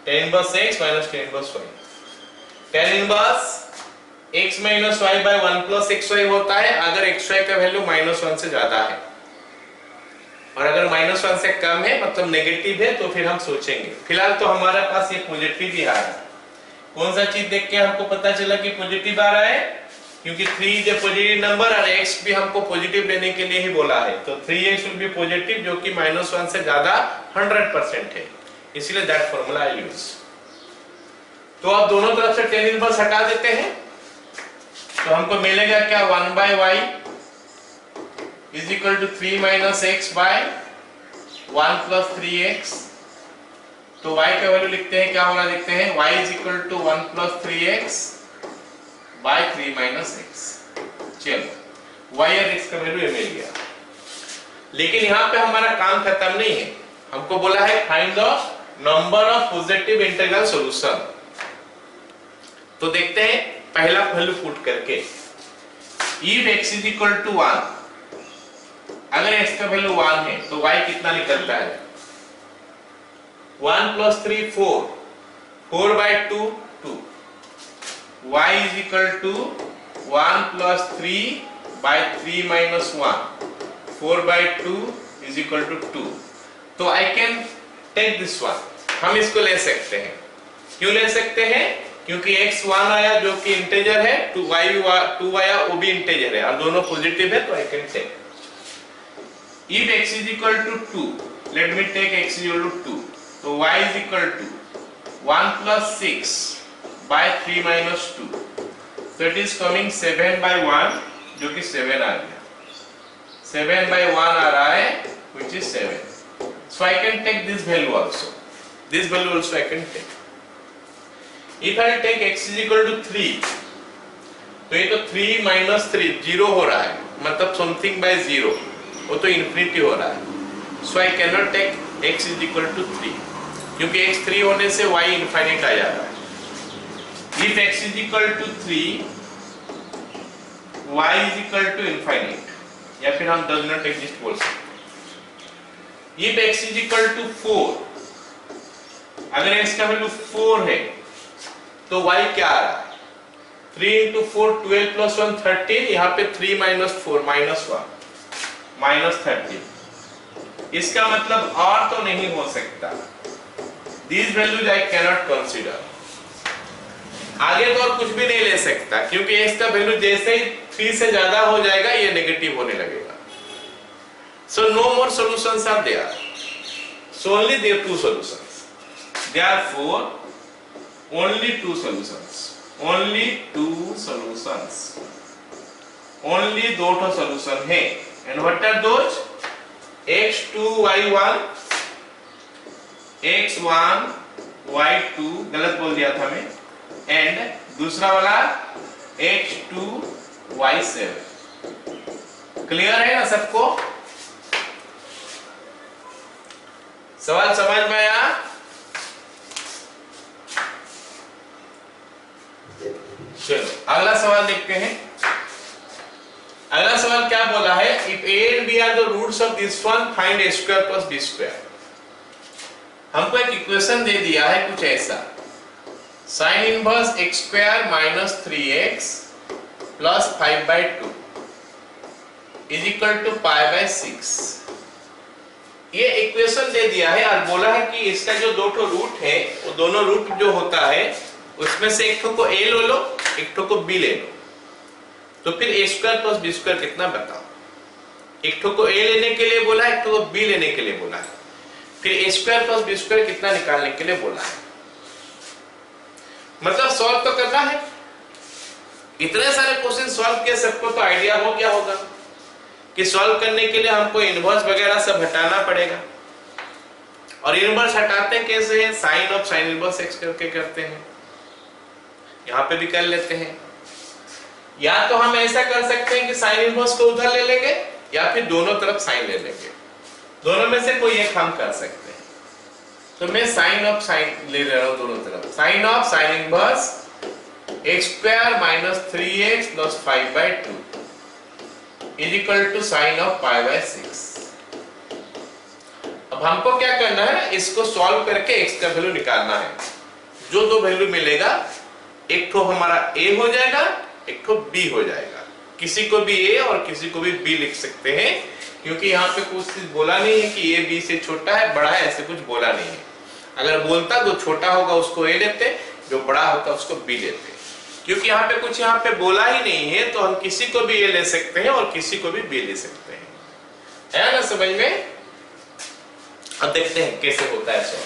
tan inverse x minus tan inverse y, tan inverse x minus y by 1 plus xy होता है अगर xy का वैल्यू -1 से ज्यादा है, और अगर -1 से कम है मतलब नेगेटिव है तो फिर हम सोचेंगे। फिलहाल तो हमारे पास ये पॉजिटिव ही आ रहा है। कौन सा चीज देख के हमको पता चला कि पॉजिटिव आ रहा है? क्योंकि 3 इज ए पॉजिटिव नंबर और x भी हमको पॉजिटिव लेने के लिए ही बोला है, तो 3x विल बी पॉजिटिव जो कि -1 से ज्यादा 100% है, इसलिए दैट फार्मूला आई यूज। तो अब दोनों तरफ से tan इनवर्स हटा देते हैं, तो हमको मिलेगा क्या 1 by y is equal to 3 minus x by 1 plus 3x। तो y का वैल्यू लिखते हैं, क्या होगा देखते हैं, y is equal to 1 plus 3x by 3 minus x। चलो y और x का वैल्यू ये मिल गया, लेकिन यहाँ पे हमारा काम खत्म नहीं है। हमको बोला है find the number of positive integral solution. तो देखते हैं पहला वैल्यू पुट करके, if x is equal to 1, अगर x का वैल्यू 1 है तो y कितना निकलता है, 1 plus 3 4, 4 by 2 2, y is equal to 1 plus 3 by 3 minus 1, 4 by 2 is equal to 2। तो I can take this one, हम इसको ले सकते हैं। क्यों ले सकते हैं? क्योंकि x 1 आया जो कि इंटीजर है, 2y आया वो भी इंटीजर है, और दोनों पॉजिटिव है, तो I can take। If x is equal to 2, let me take x is equal to 2, तो y is equal to 1 plus 6 by 3 minus 2, so it is coming 7 by 1 जो कि 7 आ गया, 7 by 1 आ रहा है which is 7, so I can take this value also, this value also I can take। If I take x is equal to 3, तो ये तो 3 minus 3 0 हो रहा है, मतलब something by 0, वो तो इन्फिनिटी हो रहा है, so I cannot take x is equal to 3, क्योंकि x 3 होने से y इनफाइनाइट आ जा रहा है। If x is equal to 3, y is equal to infinite, या फिर हम does not exist बोल सकते। If x is equal to 4, अगर x का वैल्यू 4 है तो y क्या आ रहा है, 3 into 4 12 plus 1 13, यहाँ पे 3 minus 4 minus 1 minus 13, इसका मतलब और तो नहीं हो सकता। These values I cannot consider, आगे तो और कुछ भी नहीं ले सकता, क्योंकि x का वैल्यू जैसे ही 3 से ज्यादा हो जाएगा ये नेगेटिव होने लगेगा। So no more solutions are there, so only there are 2 solutions, therefore only 2 solutions, only 2 solutions, only 2 solution है। And what are those? x2 y1, x1 y2, गलत बोल दिया था मैं, and दूसरा वाला x2 y7। क्लियर है ना सबको? सवाल समझ में आया? चलो अगला सवाल देखते हैं। अगला सवाल क्या बोला है, if a and b are the roots of this one, find a square plus b square। हमको एक इक्वेशन दे दिया है कुछ ऐसा, sin inverse x square minus 3x plus 5 by 2 is equal to pi by 6। ये इक्वेशन दे दिया है और बोला है कि इसका जो दो ठो रूट है वो दोनों रूट जो होता है उसमें से एक ठो को a लो, एक ठो को b ले लो, तो फिर a square plus b square कितना बताओ। एक ठो को a लेने के लिए बोला है, एक ठो को b लेने के लिए बोला है, फिर a square plus b square कितना निकालने के लिए बोला है। मतलब सॉल्व तो करना है। इतने सारे क्वेश्चन सॉल्व किए, सबको तो आइडिया हो गया होगा। कि सॉल्व करने के लिए हमको इनवर्स वगैरह सब हटाना पड़ेगा। और इनवर्स हटाते कैसे हैं? Sine of sine inverse x करके करते हैं। यहां पे भी कर लेते हैं। या तो हम ऐसा कर सकते हैं कि साइन इनवर्स को उधर ले लेंगे, या फिर दोनों तरफ साइन ले लेंगे। दोनों में से कोई एक हम कर सकते हैं। तो मैं साइन ऑफ साइन ले रहा हूं दोनों तरफ। Sine of sine inverse x square minus 3x plus 5/2 is equal to sine of π/6। अब हमको क्या करना है, इसको सॉल्व करके x का वैल्यू निकालना है। जो दो वैल्यू मिलेगा, एक तो हमारा a हो जाएगा, एक तो b हो जाएगा। किसी को भी a और किसी को भी b लिख सकते हैं, क्योंकि यहाँ पे कुछ बोला नहीं है कि a b से छोटा है बड़ा है, ऐसे कुछ बोला नहीं है। अगर बोलता जो छोटा होगा उसको a लेते, जो बड़ा होता उसको b लेते। क्योंकि यहाँ पे कुछ यहाँ पे बोला ही नहीं है, तो हम किसी को भी a ले सकते हैं और किसी को भी b ले सकते हैं। है ना समझ में? अब देखते हैं कैसे होता है solve.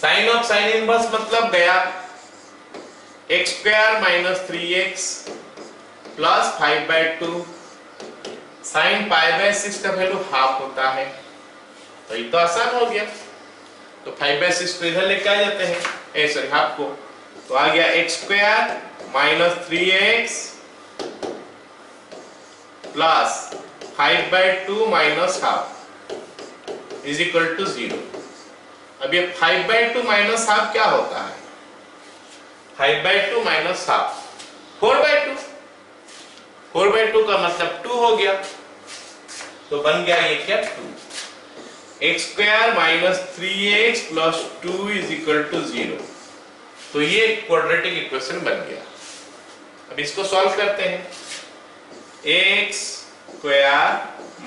Sine of sine inverse मतलब गया x square minus 3x plus 5/2 sine π/6 का वैल्यू हाफ होता है। तो ये तो आसान हो गया। तो 5/6 को इधर लेके आ जाते हैं, सॉरी हाफ को। तो आ गया x square minus 3x plus 5/2 minus half is equal to 0। अब ये 5/2 माइनस हाफ क्या होता है? 5/2 माइनस हाफ 4/2। 4/2 का मतलब 2 हो गया। तो बन गया ये क्या? 2। x square minus 3x plus 2 is equal to 0। तो ये क्वाड्रेटिक इक्वेशन बन गया। अब इसको सॉल्व करते हैं। x square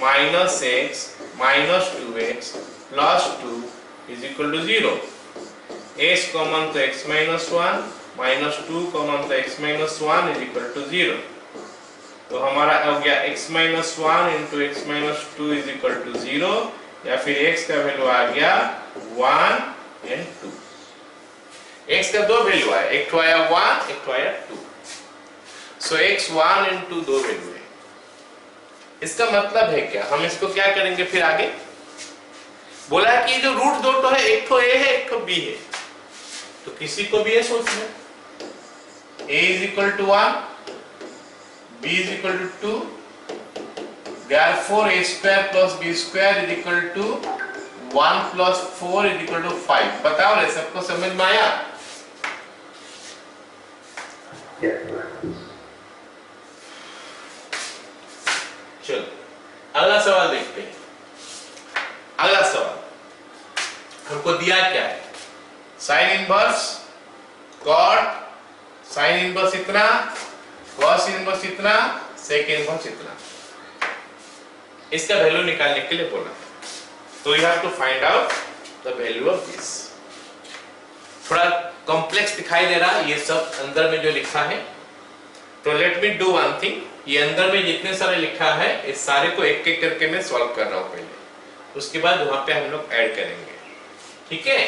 minus x minus 2x plus 2 is equal to 0। x common तो x माइनस 1 माइनस 2 कॉमन तो x minus 1 is equal to 0। तो हमारा हो गया x minus 1 into x minus 2 is equal to 0, या फिर x का वैल्यू आ गया 1 एंड 2। x का दो वैल्यू आया, एक तो आया 1, एक तो आया 2। सो x 1 एंड 2 दो वैल्यू है। इसका मतलब है क्या? हम इसको क्या करेंगे फिर आगे? बोला है कि जो रूट दो तो है, एक तो a है एक तो b है। तो किसी को भी ये सोचना, a is equal to 1, b is equal to 2, therefore a square plus b square is equal to 1 plus 4 is equal to 5। बताओ रे, सबको समझ में आया? चलो अगला सवाल देखते हैं। अगला सवाल हमको दिया क्या है? Sine inverse cot sine inverse इतना, कॉस इनवर्स इतना, सेक इनवर्स इतना। इसका वैल्यू निकालने के लिए बोला। तो you have to find out the value of this. थोड़ा कॉम्प्लेक्स दिखाई दे रहा है ये सब अंदर में जो लिखा है। तो let me do one thing. ये अंदर में जितने सारे लिखा है इस सारे को एक एक करके मैं सॉल्व कर रहा हूं पहले, उसके बाद वहां पे हम लोग ऐड करेंगे। ठीक है?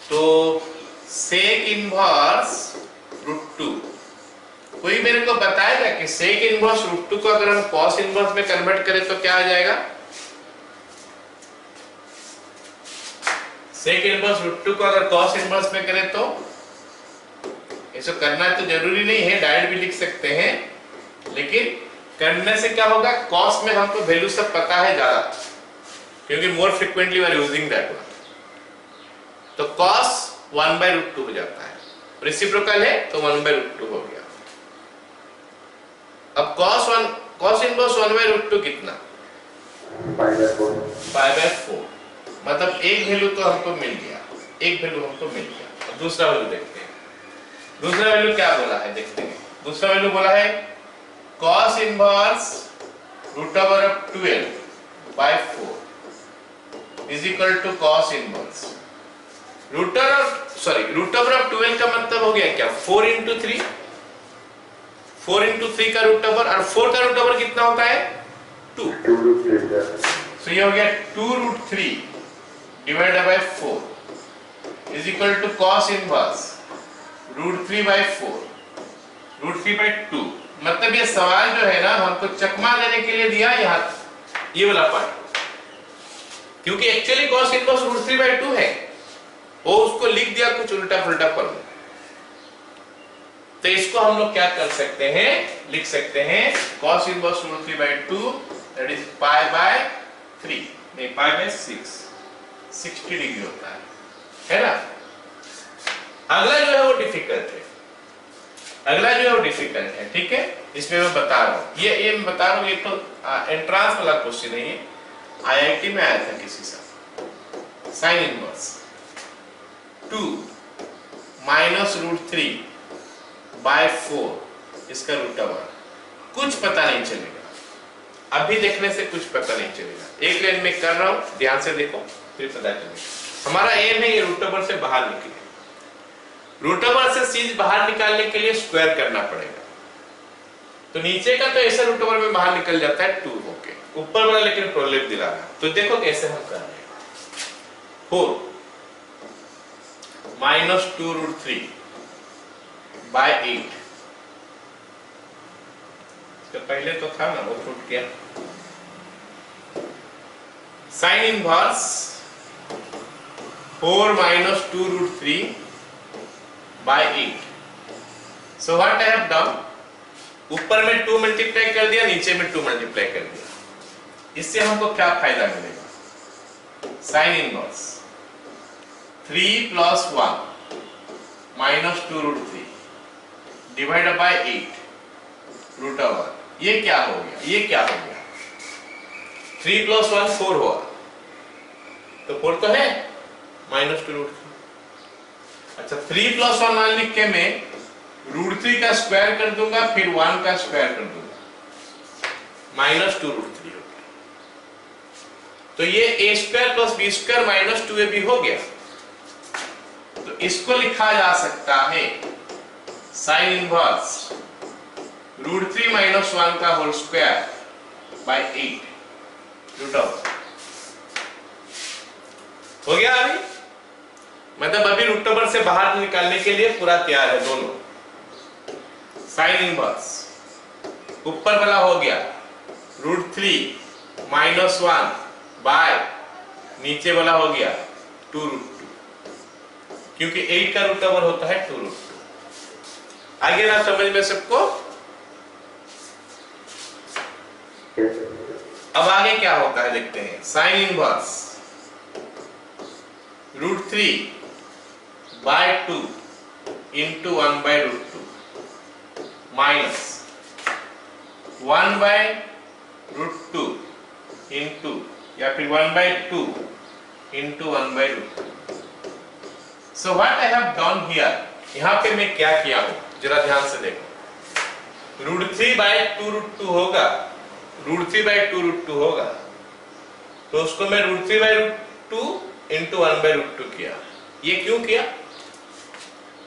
तो सेक इनवर्स रूट 2, कोई मेरे को बताएगा कि सेक इनवर्स रूट 2 को अगर हम कॉस इनवर्स में कन्वर्ट करें तो क्या आ जाएगा? सेक इनवर्स रूट 2 को अगर कॉस इनवर्स में करें तो ऐसा करना तो जरूरी नहीं है, डायरेक्ट भी लिख सकते हैं, लेकिन करने से क्या होगा? कॉस में हमको वैल्यू सब पता है ज्यादा, क्योंकि more frequently we are using that one. तो cos 1/√2 हो जाता है, रेसिप्रोकल है तो 1/√2 हो गया। अब cos इनवर्स 1/√2 कितना? π/4। मतलब एक वैल्यू तो हमको मिल गया, एक वैल्यू हमको मिल गया। अब दूसरा वैल्यू देखते हैं। दूसरा वैल्यू क्या बोला है देखते हैं। दूसरा वैल्यू बोला है cos inverse √12/4 is equal to cos inverse √12 का मतलब हो गया क्या? 4 into 3, 4 into 3 का रूट ओवर, और 4 का रूट ओवर कितना होता है? 2। सो ये हो गया 2√3 divided by 4 is equal to cos inverse √3/4 √3/2 मतलब ये सवाल जो है ना हमको चकमा देने के लिए दिया यहाँ ये वाला पार्ट, क्योंकि एक्चुअली cos इनवर्स √3/2 है, वो उसको लिख दिया कुछ उल्टा पुल्टा पर। तो इसको हम लोग क्या कर सकते हैं, लिख सकते हैं cos इनवर्स √3/2 दैट इज π/3, नहीं π/6, 60 डिग्री होता है ना। अगला जो है वो डिफिकल्ट है, अगला जो है वो डिफिकल्ट है, ठीक है। इसमें मैं बता रहा हूँ, ये मैं बता रहा हूँ, ये तो एंट्रांस वाला क्वेश्चन है, ये आईआईटी में आया था किसी साल। साइन इनवर्स 2 - √3/4 इसका √1, कुछ पता नहीं चलेगा, अभी देखने से कुछ पता नहीं चलेगा। एक लाइन में कर रहा हूं, ध्यान से देखो फिर पता चलेगा। हमारा एम है ये √1 से बाहर निकले, √1 से चीज बाहर निकालने के लिए स्क्वायर करना पड़ेगा। तो नीचे का तो ऐसा √1 में बाहर निकल जाता है 2 होके, ऊपर वाला लेकिन प्रॉब्लम दिला रहा है। तो देखो कैसे हम कर रहे हैं। 4 - 2√3/8, तो पहले तो था ना वो छूट गया। Sine inverse 4 - 2√3/8। So what I have done, ऊपर में 2 मल्टीप्लाई कर दिया, नीचे में 2 मल्टीप्लाई कर दिया। इससे हमको क्या फायदा मिलेगा, साइन इनवर्स 3 + 1 - 2√3 डिवाइडेड बाय 8 √1। ये क्या हो गया, ये क्या हो गया, 3 + 1 4 हुआ, तो 4 तो है -2√3। अच्छा 3 + 1 मान लिख के मैं √3 का स्क्वायर कर दूंगा, फिर 1 का स्क्वायर कर दूंगा, -2√3 हो गया। तो ये a² + b² - 2ab हो गया। तो इसको लिखा जा सकता है साइन इनवर्स √3 - 1 का होल स्क्वायर बाय 8 √1 हो गया। अभी मतलब अभी √1 से बाहर निकालने के लिए पूरा तैयार है दोनों। साइन इनवर्स ऊपर वाला हो गया √3 - 1 बाय नीचे वाला हो गया 2√2, क्योंकि 8 का √1 होता है 2√2। आगे ना समझ में सबको। अब आगे क्या होता है देखते हैं। साइन इनवर्स √3/2 × 1/√2 माइनस 1/√2 इंटू या फिर 1/2 × 1/√2। So what I have done here, यहां पे मैं क्या किया हूं जरा ध्यान से देखो। √3/2√2 होगा, √3/2√2 होगा, तो उसको मैं √3/2 × 1/√2 किया। ये क्यों किया,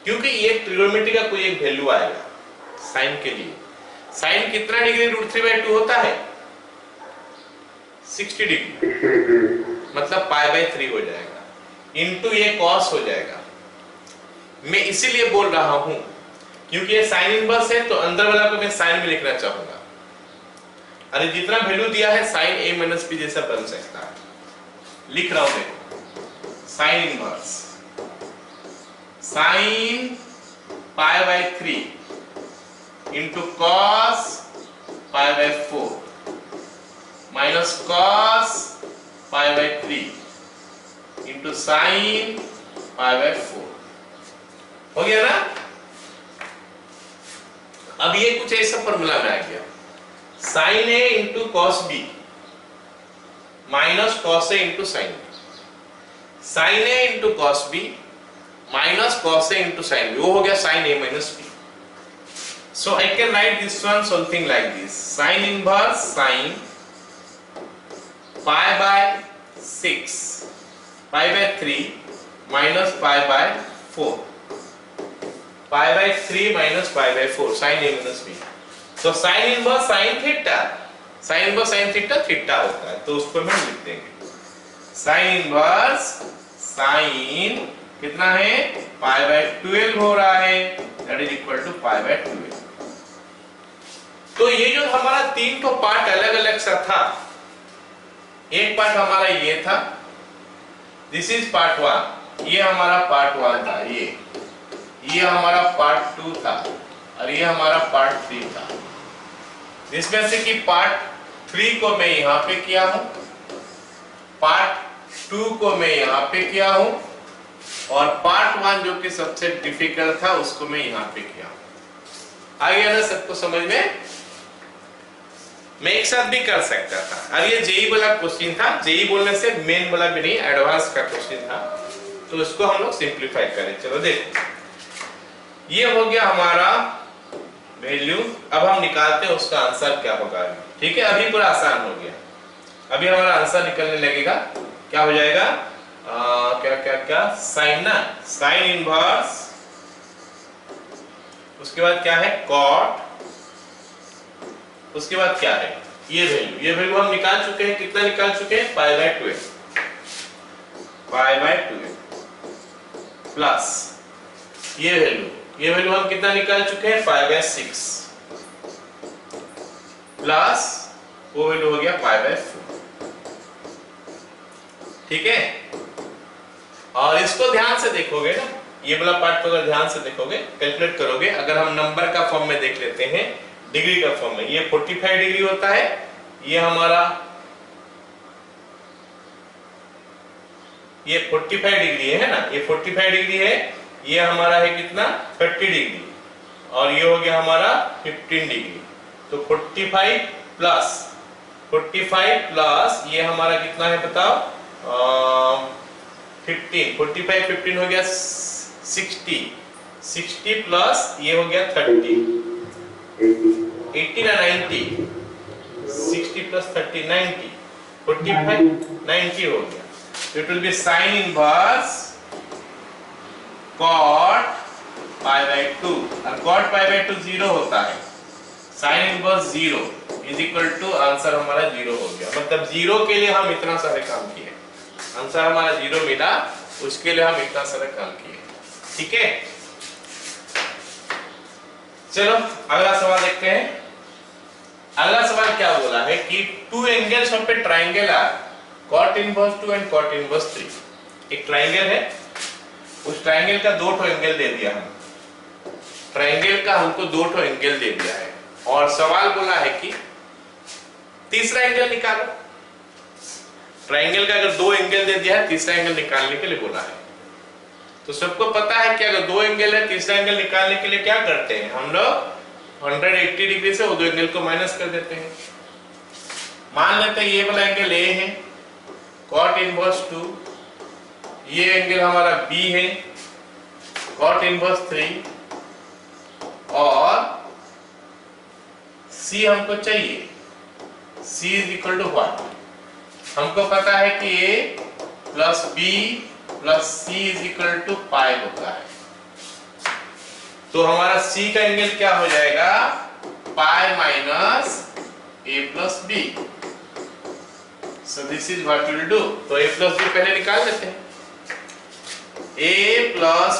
क्योंकि ये ट्रिग्नोमेट्री का कोई एक वैल्यू आएगा साइन के लिए। साइन कितना डिग्री √3/2 होता है, 60 डिग्री, मतलब π/3 हो जाएगा, इंटू ये कॉस हो जाएगा। मैं इसीलिए बोल रहा हूं क्योंकि ये साइन इनवर्स है, तो अंदर वाला को मैं साइन में लिखना चाहूंगा। अरे जितना वैल्यू दिया है साइन a - b जैसा बन सकता है। लिख रहा हूं देखो, sine inverse sine π/3 into cos π/4 minus cos π/3 into sine π/4 हो गया ना। अब ये कुछ ऐसा फॉर्मूला में आ गया, sine a into cos b minus cos a into sine b, sine a into cos b minus cos a into sine b, वो हो गया sine a minus b। So I can write this one something like this, sine inverse sine π/6 π/3 minus π/4 π/3 minus π/4 sine a minus b। तो sine inverse sine theta, sine inverse sine theta theta होता है, तो उसको हम लिख देंगे sign inverse sign कितना है π/12 हो रहा है, दैट इज इक्वल टू π/12। तो ये जो हमारा 3 तो पार्ट अलग अलग सा था, एक पार्ट हमारा ये था, दिस इज पार्ट 1, ये हमारा पार्ट 1 था, ये हमारा पार्ट 2 था और ये हमारा पार्ट 3 था। जिसमें से कि पार्ट 3 को मैं यहां पे किया हूं, पार्ट 2 को मैं यहां पे किया हूं और पार्ट 1 जो कि सबसे डिफिकल्ट था उसको मैं यहां पे किया हूं। आ गया ना सबको समझ में? मैं एक साथ भी कर सकता था। और ये जेई वाला क्वेश्चन था, जेई बोलने से मेन वाला भी नहीं, एडवांस का क्वेश्चन था, तो इसको हम लोग सिंपलीफाई करें। चलो देखो, ये हो गया हमारा वैल्यू। अब हम निकालते हैं उसका आंसर क्या होगा। ठीक है, अभी पूरा आसान हो गया। अभी हमारा आंसर निकलने लगेगा, क्या हो जाएगा, क्या क्या क्या, साइन ना, साइन इनवर्स, उसके बाद क्या है कॉट, उसके बाद क्या है ये वैल्यू हम निकाल चुके हैं। कितना निकाल चुके हैं, π/2, प्लस ये वैल्यू हम कितना निकाल चुके हैं, π/6, प्लस वो वैल्यू हो गया π/4। ठीक है, और इसको ध्यान से देखोगे ना, ये वाला पार्ट को अगर ध्यान से देखोगे, कैलकुलेट करोगे, अगर हम नंबर का फॉर्म में देख लेते हैं, डिग्री का फॉर्म में, ये 45 डिग्री होता है, ये हमारा ये 45 डिग्री है ना, ये 45 डिग्री है, ये हमारा है कितना 30 डिग्री, और ये हो गया हमारा 15 डिग्री। तो 45 प्लस ये हमारा कितना है बताओ, 15, 45 15 हो गया 60 प्लस ये हो गया 30, 80 ना 90, 60 प्लस 30 90, 45 90 हो गया। तो it will be sine inverse cot π/2, और cot π/2 0 होता है, sine inverse 0 is equal to answer हमारा 0 हो गया। मतलब 0 के लिए हम इतना सारे काम किए, आंसर हमारा 0 मिला, उसके लिए हम इतना सारा काम किए। ठीक है, चलो अगला सवाल देखते हैं। अगला सवाल क्या बोला है कि 2 angles of a triangle are cot inverse 2 and cot inverse 3। एक ट्रायंगल है, उस ट्रायंगल का 2 एंगल दे दिया, हम ट्रायंगल का हमको 2 एंगल दे दिया है, और सवाल बोला है कि तीसरा एंगल निकालो। ट्रायंगल का अगर 2 एंगल दे दिया है, तीसरा एंगल निकालने के लिए बोला है। तो सबको पता है कि अगर 2 एंगल है, तीसरा एंगल निकालने के लिए क्या करते हैं हम लोग, 180 डिग्री से वो 2 एंगल को माइनस कर देते हैं। मान लेते हैं ये वाला एंगल ए है, cot इनवर्स 2, ये एंगल हमारा B है, cot इनवर्स 3, और C हमको चाहिए, C इज इक्वल टू 1। हमको पता है कि A plus B plus C is equal to pi होता है। तो हमारा C का एंगल क्या हो जाएगा, pi minus A plus B। So this is what we will do। तो A प्लस B पहले निकाल लेते हैं। A प्लस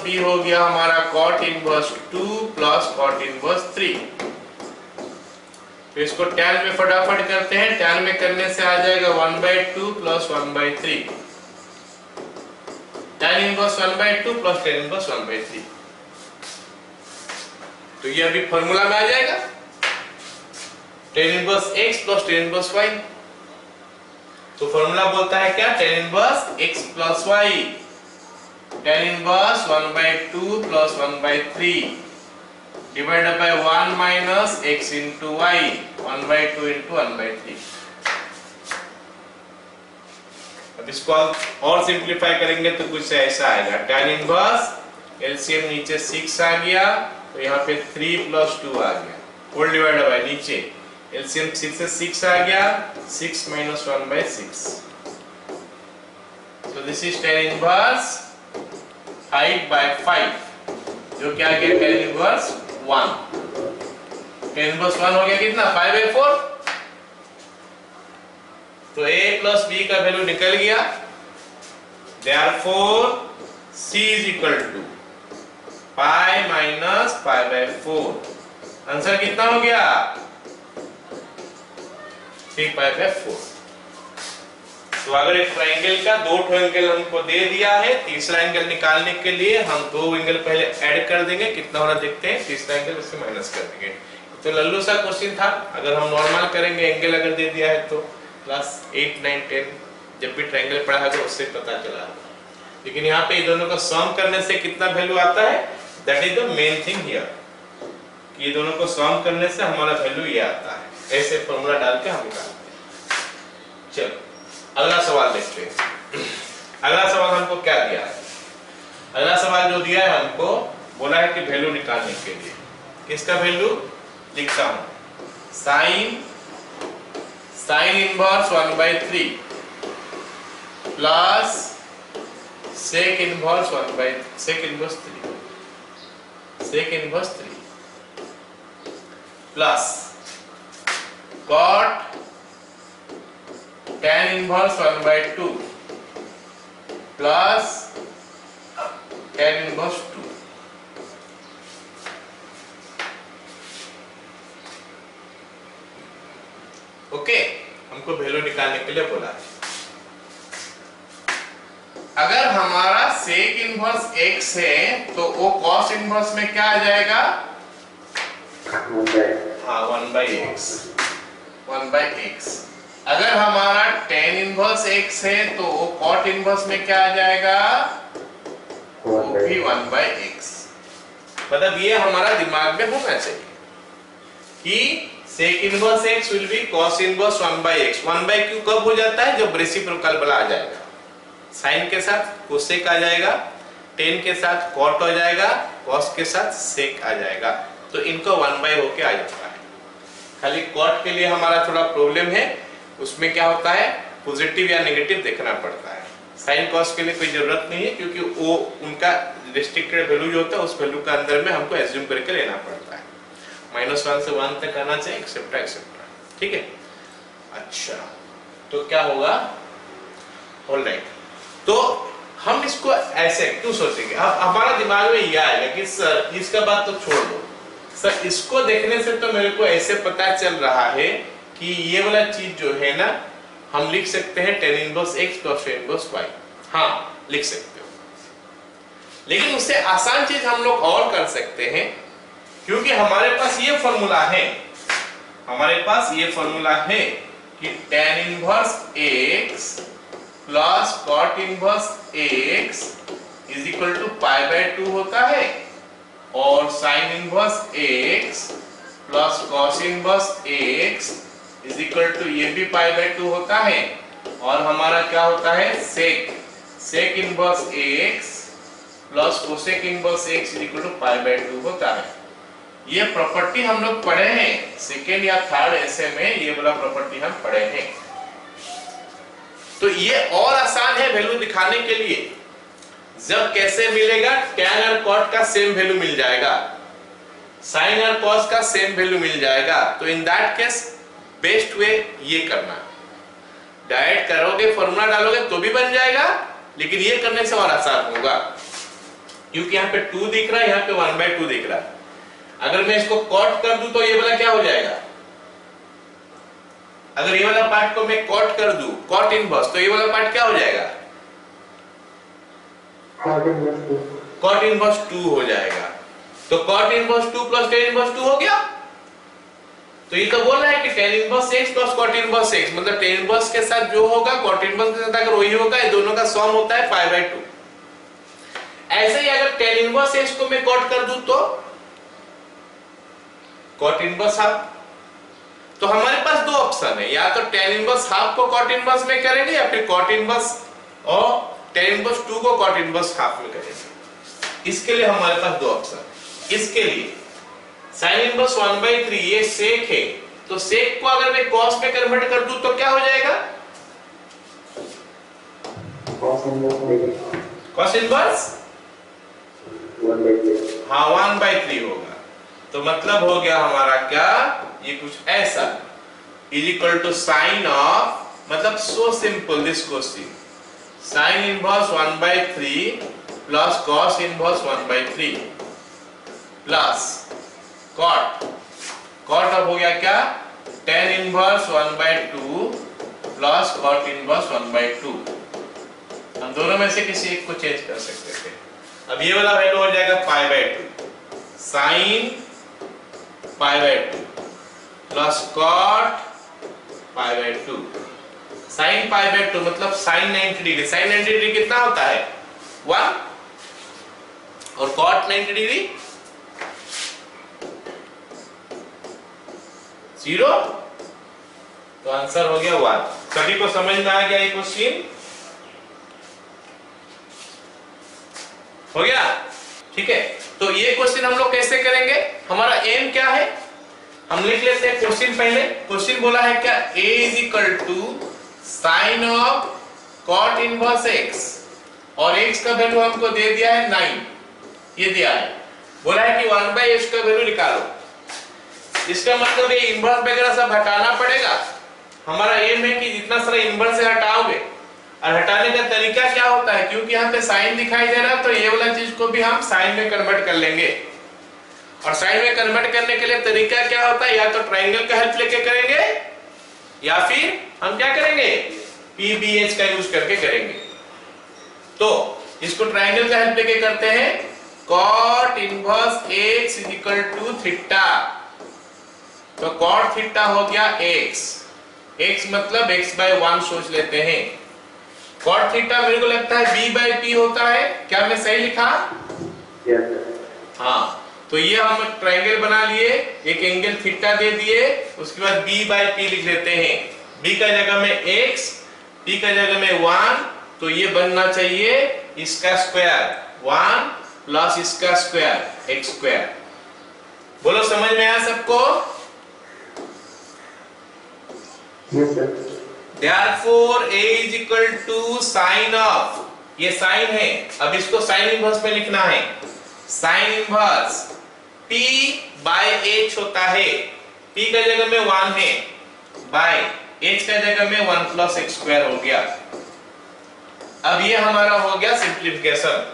B हो गया हमारा cot inverse 2 plus cot inverse 3। तो इसको tan में फटाफट करते हैं, tan में करने से आ जाएगा 1/2 plus 1/3, tan inverse 1/2 plus tan inverse 1/3। तो ये अभी फॉर्मूला में आ जाएगा, tan inverse x plus tan inverse y। तो फॉर्मूला बोलता है क्या, tan inverse x plus y, tan inverse 1/2 plus 1/3 divided by 1 minus x into y, 1/2 into 1/3। अब इसको और सिंपलीफाई करेंगे तो कुछ ऐसा आएगा, tan इनवर्स एलसीएम नीचे 6 आ गया, तो यहाँ पे 3 प्लस 2 आ गया, होल डिवाइडेड बाय नीचे एलसीएम 6 से 6 आ गया, 6 minus 1/6। So this is tan inverse 5/5, जो क्या आ गया, tan inverse 1। tan inverse 1 हो गया कितना, 5/4। तो a प्लस b का वैल्यू निकल गया, therefore c is equal to pi minus pi by 4। Answer कितना हो गया? 3 पाई बाय 4। तो अगर एक ट्रायंगल का दो एंगल हमको दे दिया है, तीसरा एंगल निकालने के लिए हम दो एंगल पहले ऐड कर देंगे, कितना हो रहा देखते हैं, तीसरा एंगल उससे माइनस कर देंगे। तो लल्लू सा क्वेश्चन था। अगर हम नॉर्मल करेंगे, एंगल अगर दे दिया है तो क्लास 8 9 10 जब भी ट्रायंगल पढ़ा है तो उससे पता चला। लेकिन यहाँ पे दोनों का सम करने से कितना वैल्यू आता है, that is the main thing here, कि दोनों को सम करने से हमारा वैल्यू ये आता है। ऐसे फॉर्मूला डाल के हम निकालते हैं। चलो अगला सवाल देखते हैं। अगला सवाल हमको क्या दिया है? अगला सवाल जो दिया है हमको, बोला है कि वैल्यू निकालने के लिए, किसका वैल्यू लिखता हूं, sine inverse 1/3 plus sec inverse 3 plus cot tan inverse 1/2 plus tan inverse 2। Okay, हमको वैल्यू निकालने के लिए बोला है। अगर हमारा सेक इनवर्स x है तो वो cos इनवर्स में क्या आ जाएगा? हाँ 1/x। अगर हमारा tan इनवर्स x है तो वो cot इनवर्स में क्या आ जाएगा? वो भी 1/x। मतलब ये हमारा दिमाग में होना चाहिए कि sec inverse x will be cos inverse 1/x। 1/q कब हो जाता है? जब रेसिप्रोकल वाला आ जाएगा। साइन के साथ कोसेक आ जाएगा, tan के साथ cot हो जाएगा, cos के साथ sec आ जाएगा। तो इनको 1/, होके आ जाता है। खाली cot के लिए हमारा थोड़ा प्रॉब्लम है, उसमें क्या होता है, पॉजिटिव या नेगेटिव देखना पड़ता है। साइन cos के लिए कोई जरूरत नहीं है, क्योंकि वो उनका रिस्ट्रिक्टेड वैल्यू जो होता है उस वैल्यू का अंदर में हमको एज्यूम करके लेना पड़ता है। -1 से 1 तक आना चाहिए, एक्सेट्रा एक्सेट्रा। ठीक है, अच्छा तो क्या होगा, ऑलराइट। तो हम इसको ऐसे क्यों सोचेंगे? अब हमारा दिमाग में यह आएगा कि सर इसका बात तो छोड़ दो सर, इसको देखने से तो मेरे को ऐसे पता चल रहा है कि ये वाला चीज जो है ना, हम लिख सकते हैं tan inverse x plus tan inverse y। हाँ लिख सकते हो, लेकिन उससे आसान चीज हम लोग और कर सकते हैं, क्योंकि हमारे पास ये फॉर्मूला है, कि tan inverse x plus cot inverse x is equal to π/2 होता है, और sin inverse x plus cos inverse x is equal to ये भी π/2 होता है, और हमारा क्या होता है, sec inverse x plus cosec inverse x is equal to π/2 होता है। ये प्रॉपर्टी हम लोग पढ़े हैं सेकेंड या थर्ड ऐसे में, ये वाला प्रॉपर्टी हम पढ़े हैं। तो ये और आसान है वैल्यू दिखाने के लिए। जब कैसे मिलेगा, tan और cot का सेम वैल्यू मिल जाएगा, sin और cos का सेम वैल्यू मिल जाएगा। तो in that case best way ये करना, डायरेक्ट करोगे, फॉर्मूला डालोगे तो भी बन जाएगा, लेकिन ये करने से और आसान होगा, क्योंकि यहाँ पे 2 दिख रहा है, यहाँ पे 1/2 दिख रहा है। अगर मैं इसको cot कर दूं तो ये वाला क्या हो जाएगा, अगर ये वाला पार्ट को मैं cot कर दूं, cot इनवर्स, तो ये वाला पार्ट क्या हो जाएगा, cot इनवर्स 2 हो जाएगा। तो cot inverse 2 plus tan inverse 2 हो गया। तो ये तो बोल रहा है कि tan inverse x plus cot inverse x, मतलब tan इनवर्स के साथ जो होगा cot इनवर्स के साथ अगर वही होगा, ये दोनों का सम होता है π/2। ऐसे ही अगर tan इनवर्स x को मैं cot कर दूं तो cot इनवर्स हाफ। तो हमारे पास दो ऑप्शन है, या तो tan इनवर्स हाफ को cot इनवर्स में करेंगे, या फिर cot इनवर्स और tan इनवर्स 2 को cot इनवर्स हाफ में करेंगे। इसके लिए हमारे पास दो ऑप्शन। इसके लिए sin इनवर्स 1/3 ये sec है, तो sec को अगर मैं cos में कन्वर्ट कर दूं तो क्या हो जाएगा, cos इनवर्स 1/3 होगा। तो मतलब हो गया हमारा क्या, ये कुछ ऐसा, is equal to sine of, मतलब so simple this question, sine inverse 1/3 plus cos inverse 1/3 plus cot, cot अब हो गया क्या, tan inverse 1/2 plus cot inverse 1/2। हम दोनों में से किसी एक को चेंज कर सकते थे। अब ये वाला वैल्यू हो जाएगा π/2 sin π/2 प्लस cot π/2। sin π/2 मतलब sin 90 डिग्री। sin 90 डिग्री कितना होता है 1 और cot 90 डिग्री 0, तो आंसर हो गया 1। सभी को समझ में आ गया ये क्वेश्चन? हो गया, ठीक है। तो ये क्वेश्चन हम लोग कैसे करेंगे, हमारा एम क्या है, हम लिख लेते हैं क्वेश्चन। पहले क्वेश्चन बोला है क्या, a is equal to sine of cot inverse x, और x का वैल्यू हमको दे दिया है 9, ये दिया है। बोला है कि 1/x का वैल्यू निकालो। इसका मतलब ये इनवर्स वगैरह सब हटाना पड़ेगा। हमारा एम है कि जितना सारा इनवर्स से हटाओगे, और हटाने का तरीका क्या होता है, क्योंकि यहाँ पे साइन दिखाई दे रहा है तो ये वाला चीज को भी हम साइन में कन्वर्ट कर लेंगे। और साइन में कन्वर्ट करने के लिए तरीका क्या होता है, या तो ट्रायंगल का हेल्प लेके करेंगे या फिर हम क्या करेंगे PBH का यूज करके करेंगे। तो इसको ट्रायंगल का हेल्प लेके करते हैं। cot inverse x is equal to theta, तो cot थीटा हो गया x, x मतलब x/1 सोच लेते हैं। cot थीटा मेरे को लगता है b/p होता है, क्या मैं सही लिखा? हाँ, तो ये हम ट्रायंगल बना लिए, एक एंगल थीटा दे दिए, उसके बाद b/p लिख देते हैं। b का जगह में x, p का जगह में 1, तो ये बनना चाहिए इसका स्क्वायर 1 प्लस इसका स्क्वायर x²। बोलो समझ में आया सबको? Therefore a is equal to sin of, ये साइन है, अब इसको साइन इनवर्स में लिखना है। साइन इनवर्स p/h होता है, p का जगह में 1 है, बाय h का जगह में 1 प्लस x² हो गया। अब ये हमारा हो गया सिंप्लीफिकेशन।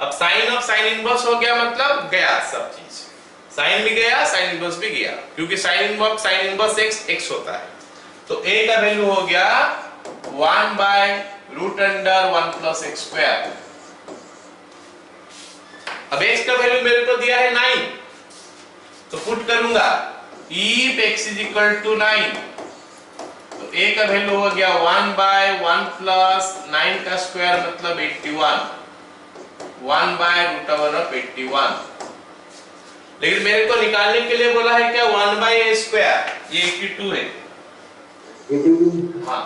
अब साइन ऑफ साइन इनवर्स हो गया, मतलब गया सब चीज, साइन भी गया साइन इनवर्स भी गया, क्योंकि साइन इनवर्स x होता है। तो a का वैल्यू हो गया 1/√1 प्लस x²। अब x का वैल्यू मेरे को दिया है 9, तो पुट करूंगा if x is equal to 9, तो a का वैल्यू हो गया 1/1 प्लस 9 का स्क्वायर मतलब 81, 1/√81। लेकिन मेरे को निकालने के लिए बोला है क्या 1/a², ये 82 है। हाँ,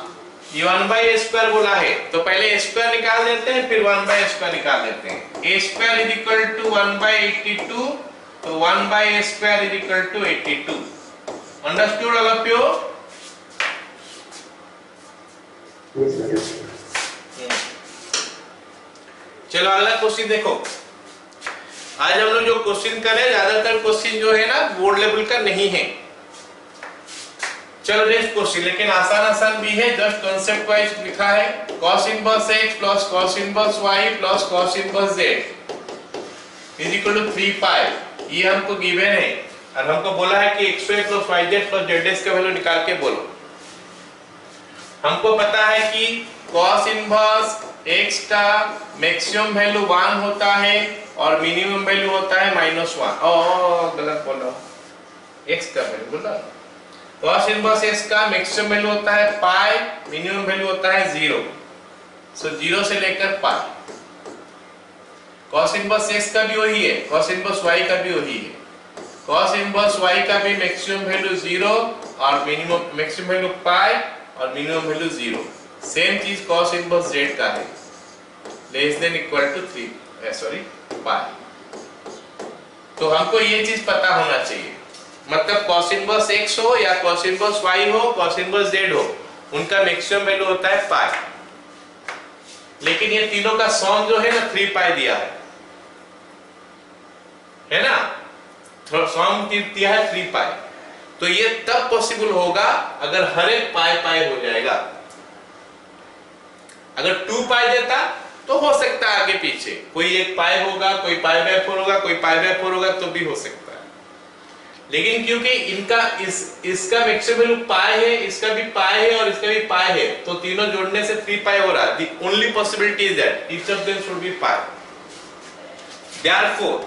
ये 1/a² बोला है, तो पहले a² निकाल देते हैं, फिर 1/a² निकाल देते हैं। a² इज इक्वल टू 1/82, तो 1/a² is equal to 82। Understood all of you? चलो अगला क्वेश्चन देखो। आज हम लोग जो क्वेश्चन करें, ज्यादातर क्वेश्चन जो है ना बोर्ड लेवल का नहीं है। चलो नेक्स्ट क्वेश्चन, लेकिन आसान भी है, जस्ट कांसेप्ट वाइज लिखा है। cos inverse x plus cos inverse y plus cos inverse z is equal to 3π। ये हमको गिवन है और हमको बोला है कि xy plus yz plus zs का वैल्यू निकाल के बोलो। हमको पता है कि cos इनवर्स x का मैक्सिमम वैल्यू 1 होता है और मिनिमम वैल्यू होता है -1। गलत बोला, x का वैल्यू बोला। cos इनवर्स x का मैक्सिमम वैल्यू होता है पाई, मिनिमम वैल्यू होता है 0, सो 0 से लेकर पाई। cos इनवर्स x का भी वही है, cos इनवर्स y का भी वही है। cos इनवर्स y का भी मैक्सिमम वैल्यू 0 और मिनिमम मैक्सिमम वैल्यू पाई और मिनिमम वैल्यू 0। सेम चीज cos इनवर्स z का है, लेस देन इक्वल टू 3 पाई। तो हमको ये चीज पता होना चाहिए, मतलब cos इनवर्स x हो या cos इनवर्स y हो, cos इनवर्स z हो, उनका मैक्सिमम वैल्यू होता है पाई। लेकिन ये तीनों का सम जो है ना 3π दिया है ना, तो सम दिया है 3π। तो ये तब पॉसिबल होगा अगर हर एक पाई हो जाएगा। अगर 2π देता तो हो सकता है आगे पीछे कोई एक पाई होगा, कोई पाई बाय 4 होगा, कोई पाई बाय 4 होगा, तो भी हो सकता है। लेकिन क्योंकि इनका इसका मैक्सिमम वैल्यू पाई है, इसका भी पाई है और इसका भी पाई है, तो तीनों जोड़ने से 3 पाई हो रहा है। The only possibility is that each of them should be pi. Therefore,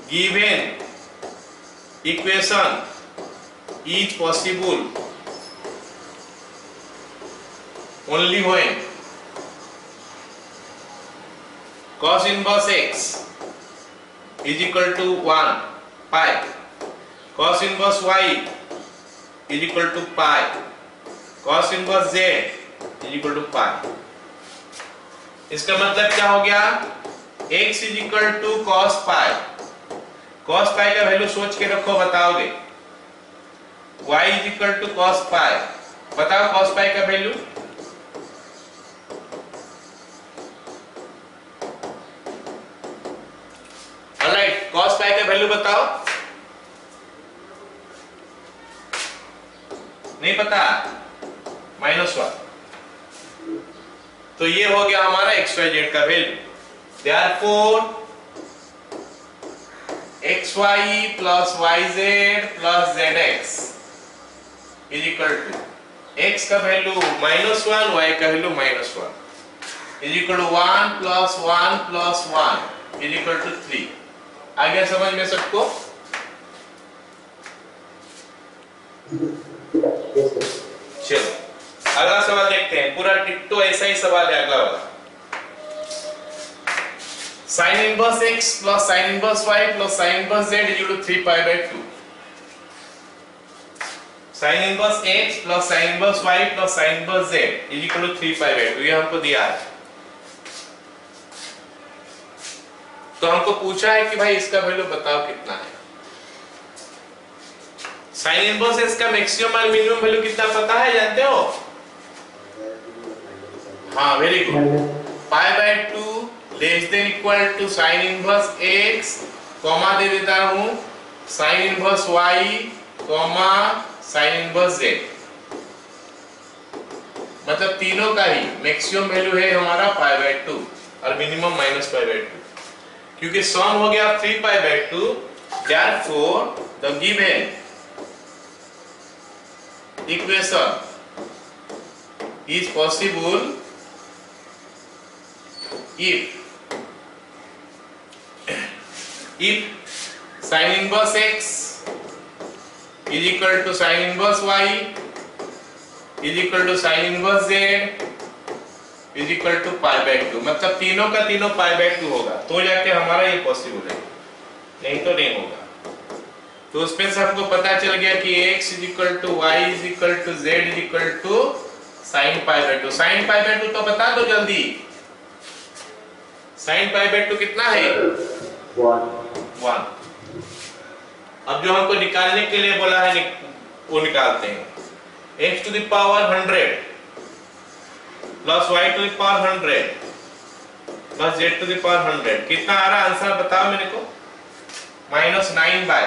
given equation is possible only when cos inverse x is equal to 1 pi, cos inverse y is equal to pi, cos inverse z is equal to pi. इसका मतलब क्या हो गया? x is equal to cos pi. cos pi का value सोच के रखो, बताओगे। y is equal to cos pi. बताओ cos pi का वैल्यू। ऑलराइट, cos pi का वैल्यू बताओ। नहीं पता? -1। तो ये हो गया हमारा xyz का value. Therefore xy plus yz plus zx is equal to x का वैल्यू -1, y का value -1 is equal to 1 plus 1 plus 1 is equal to 3। आ गया समझ में सबको? चलो अगला सवाल देखते हैं। पूरा डिट्टो ऐसा ही सवाल है अगला वाला। sin inverse x plus sin inverse y plus sin inverse z is equal to 3 pi by 2। sin inverse x plus sin inverse y plus sin inverse z is equal to 3 pi by 2। ये हमको दिया है। तो हमको पूछा है कि भाई इसका वैल्यू बताओ कितना है। sin inverse x का मैक्सिमम और मिनिमम वैल्यू कितना पता है, जानते हो? हाँ, very good. Pi by 2 less than equal to sin inverse x, comma दे देता हूं sin inverse y, comma sin inverse z। मतलब तीनों का ही मैक्सिमम वैल्यू है हमारा पाई बाय 2 और मिनिमम माइनस पाई बाय 2। क्योंकि सम हो गया 3 पाई by 2, therefore the given equation is possible if sin inverse x is equal to sin inverse y is equal to sin inverse z is equal to pi by 2। मतलब तीनों का तीनों pi by 2 होगा तो जाके हमारा ये पॉसिबल है, नहीं तो नहीं होगा। तो उसमें से हमको पता चल गया कि x is equal to y is equal to z is equal to sin pi by 2। sin pi by 2 तो बता दो जल्दी। sin pi by 2 कितना है? 1। अब जो हमको निकालने के लिए बोला है वो निकालते हैं। x to the power 100 plus y to the power 100 plus z to the power 100 कितना आ रहा है आंसर बताओ मेरे को? -9 bye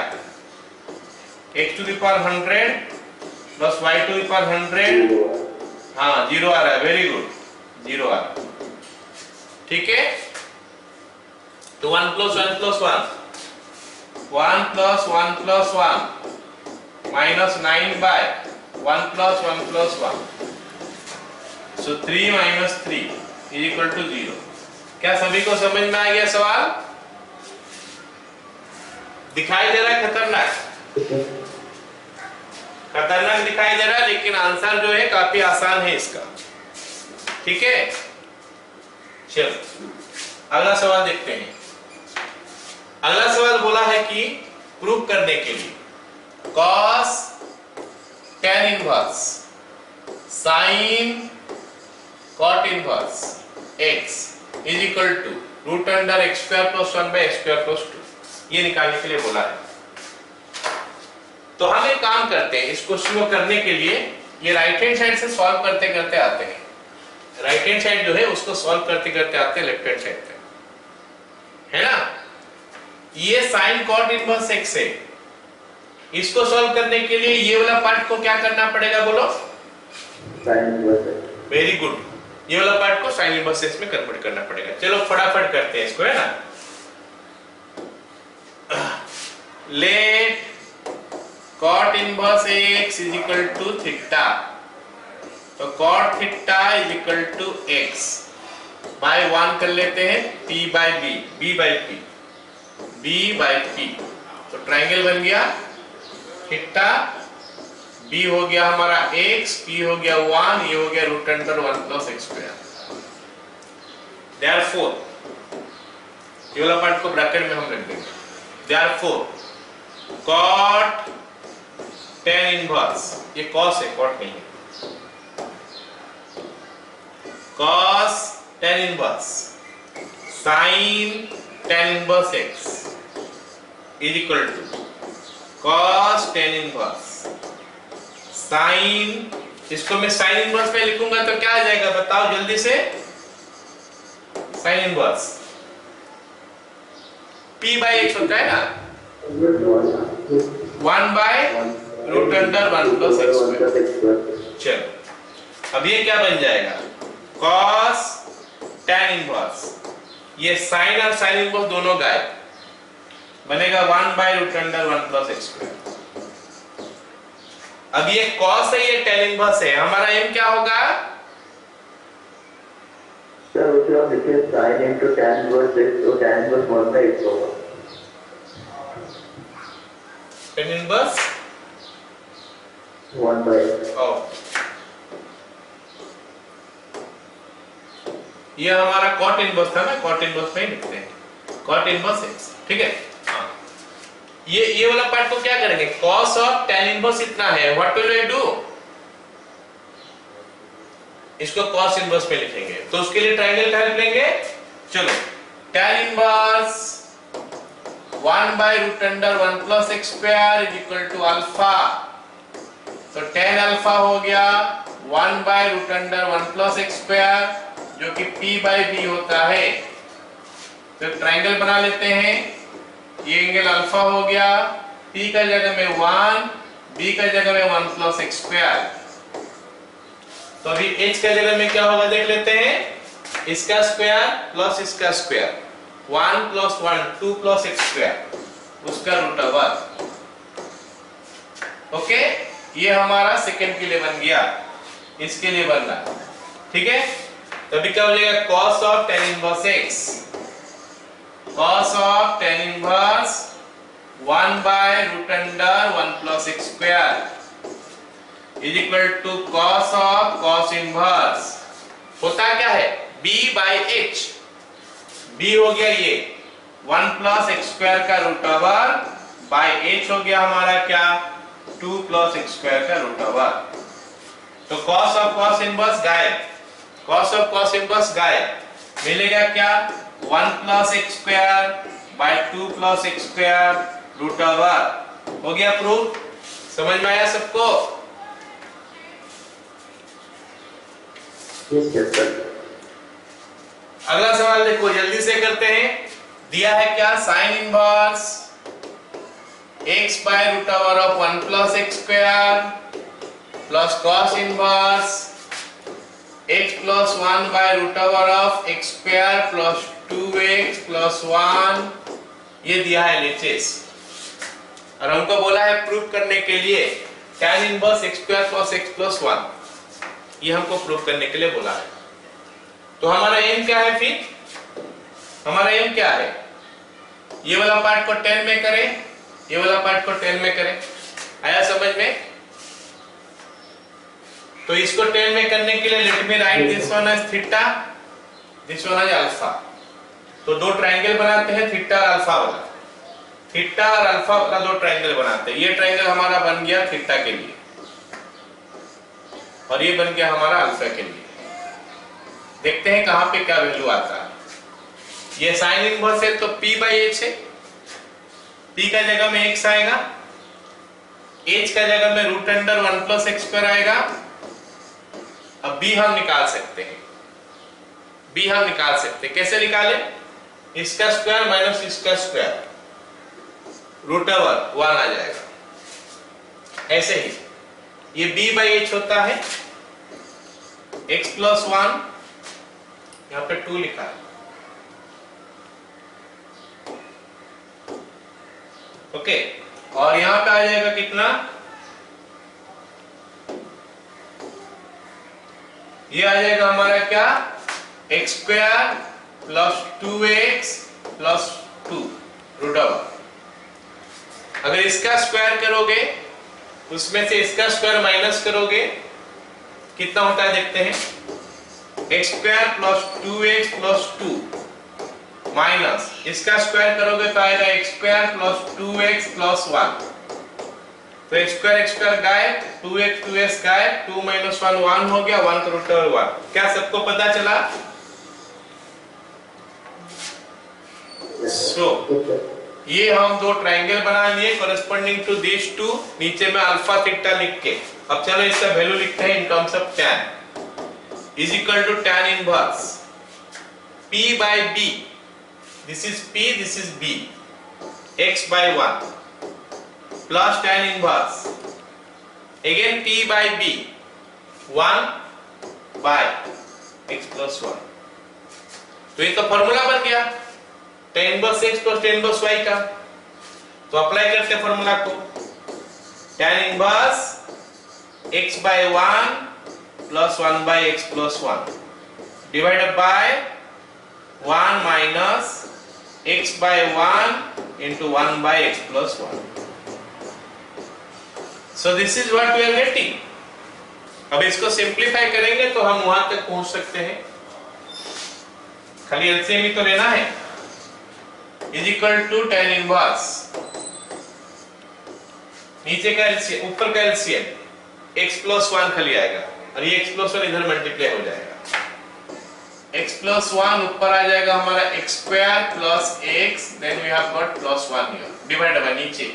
x to the power 100 plus y to the power 100। हाँ, 0 आ रहा है, वेरी गुड, 0 आ रहा है। ठीक है, तो 1 plus 1 plus 1 1 plus 1 plus 1 minus 9 by 1 plus 1 plus 1, so 3 minus 3 is equal to 0। क्या सभी को समझ में आ गया सवाल? दिखाई दे रहा है खतरनाक? खतरनाक दिखाई दे रहा है, लेकिन आंसर जो है काफी आसान है इसका। ठीक है, चलो अगला सवाल देखते हैं। अगला सवाल बोला है कि प्रूव करने के लिए cos tan inverse sin cot inverse x is equal to root under x square plus 1 by x square plus 2 ये निकालने के लिए बोला है। तो हम एक काम करते हैं, इस क्वेश्चन को करने के लिए ये राइट हैंड साइड से सॉल्व करते करते आते हैं। राइट हैंड साइड जो है उसको सॉल्व करते करते आते हैं लेफ्ट हैंड साइड पे, है ना? ये sin cot इनवर्स x है, इसको सॉल्व करने के लिए ये वाला पार्ट को क्या करना पड़ेगा बोलो? sin inverse. वेरी गुड, ये वाला पार्ट को साइन इनवर्स एक्स में कन्वर्ट करना पड़ेगा। चलो फटाफट करते हैं इसको, है ना। Let cot inverse x is equal to theta, तो cot theta is equal to x by 1 कर लेते हैं p by b, b by p, b by p। तो ट्रायंगल बन गया थीटा, b हो गया हमारा x, p हो गया 1, ये हो गया root under 1 plus x square. Therefore ये वाला पार्ट को ब्रैकेट में हम रख देंगे। Therefore cot tan इनवर्स, ये cos है, cot नहीं है, cos tan inverse sin tan inverse x is equal to cos tan inverse sin, इसको मैं sin इनवर्स में लिखूंगा तो क्या आ जाएगा बताओ जल्दी से। sin inverse p by x होता है ना, 1 by root under 1 plus x square. चलो अब ये क्या बन जाएगा, cos tan इनवर्स, ये sin और sin इनवर्स दोनों गायब, बनेगा 1 by root under 1 plus x square. अब ये cos है, ये tan इनवर्स है, हमारा m क्या होगा सर उसे हम लिखे sin into tan inverse x, तो tan inverse 1 by x होगा। tan inverse 1 by x। ये हमारा cot इनवर्स था ना, cot इनवर्स में ही लिखते हैं, cot इनवर्स x, ठीक है। हाँ, ये वाला पार्ट को क्या करेंगे, cos ऑफ tan इनवर्स इतना है, व्हाट विल वी डू, इसको cos इनवर्स में लिखेंगे, तो उसके लिए ट्रायंगल का हेल्प लेंगे। चलो tan inverse 1 by root under 1 plus x square is equal to alpha, तो tan अल्फा हो गया 1 by root under 1 plus x square जो कि p बाय b होता है। तो ट्रायंगल बना लेते हैं, ये एंगल अल्फा हो गया, p का जगह में 1, b का जगह में 1 प्लस x स्क्वायर। तो अभी h का जगह में क्या होगा देख लेते हैं, इसका स्क्वायर प्लस इसका square, 1 plus 1 2 plus x square, उसका रूट ओवर। ओके, ये हमारा सेकंड के लिए बन गया, इसके लिए बनना, ठीक है। तो अभी क्या हो जाएगा, cos of tan inverse x, cos of tan inverse 1 by root under 1 plus x square is equal to cos of cos inverse, होता क्या है b बाय h, b हो गया ये 1 प्लस x स्क्वायर का रूट ओवर बाय h हो गया हमारा क्या 2 प्लस x स्क्वायर का रूट ओवर। तो cos ऑफ cos इनवर्स गायब, cos ऑफ cos इनवर्स गायब, मिलेगा क्या 1 plus x square by 2 plus x square root over. हो गया प्रूफ, समझ में आया सबको। अगला सवाल देखो, जल्दी से करते हैं। दिया है क्या, sine inverse x by root over of 1 plus x square plus cos inverse x plus 1 by root over of x square plus 2x plus 1, ये दिया है लेचेस, और हमको बोला है प्रूफ करने के लिए tan inverse x square plus x plus 1, ये हमको प्रूफ करने के लिए बोला है। तो हमारा एम क्या है, फिर हमारा एम क्या है, ये वाला पार्ट को 10 में करें, ये वाला पार्ट को 10 में करें, आया समझ में। तो इसको 10 में करने के लिए let me write this one as theta, this one as alpha. तो दो ट्रायंगल बनाते हैं, थीटा और अल्फा वाला, थीटा और अल्फा वाला दो ट्रायंगल बनाते हैं। ये ट्रायंगल हमारा बन गया थीटा के लिए और ये बन गया हमारा अल्फा के लिए। देखते हैं कहां पे क्या वैल्यू आता है। ये साइन इनवर्स है तो p बाई h है, p का जगह में x आएगा, h का जगह में root under 1 plus x square आएगा। अब b हम निकाल सकते हैं, b हम निकाल सकते हैं, कैसे निकाले, इसका स्क्वायर माइनस इसका स्क्वायर रूट ओवर 1 आ जाएगा। ऐसे ही ये b बाई h होता है x प्लस 1 यहाँ पे 2 लिखा है। ओके, और यहाँ पे आ जाएगा कितना, ये आ जाएगा हमारा क्या, x square plus 2x plus 2 root over. अगर इसका स्क्वायर करोगे, उसमें से इसका स्क्वायर माइनस करोगे, कितना होता है देखते हैं, x square plus 2x plus 2 minus इसका स्क्वायर करोगे तो आएगा x square plus 2x plus 1। तो x स्क्वायर गायब, 2x गायब, 2 माइनस 1 1 हो गया, 1 का रूट ओवर 1। क्या सबको पता चला? ये हम दो ट्रायंगल बना लिए कॉरेस्पॉन्डिंग टू दिस टू, नीचे में अल्फा थीटा लिख के। अब चलो इसका वैल्यू लिखते हैं in terms of tan is equal to tan inverse p by b, this is p, this is b, x by 1 plus tan inverse again p by b 1 by x plus 1। तो ये तो formula बन गया tan inverse x plus tan inverse y का। तो apply करते हैं formula को, tan inverse x by 1 plus 1 by x plus 1 divided by 1 minus x by 1 into 1 by x plus 1। So this is what we are getting। अब इसको simplify करेंगे तो हम वहां तक पहुंच सकते हैं, खाली एलसीएम ही तो लेना है। Is equal to tan inverse, नीचे का एलसीएम ऊपर का एलसीएम x plus 1 खाली आएगा और ये x plus 1 इधर मल्टीप्लाई हो जाएगा। x plus 1 ऊपर आ जाएगा हमारा x square plus x, then we have got plus 1 here, divide by नीचे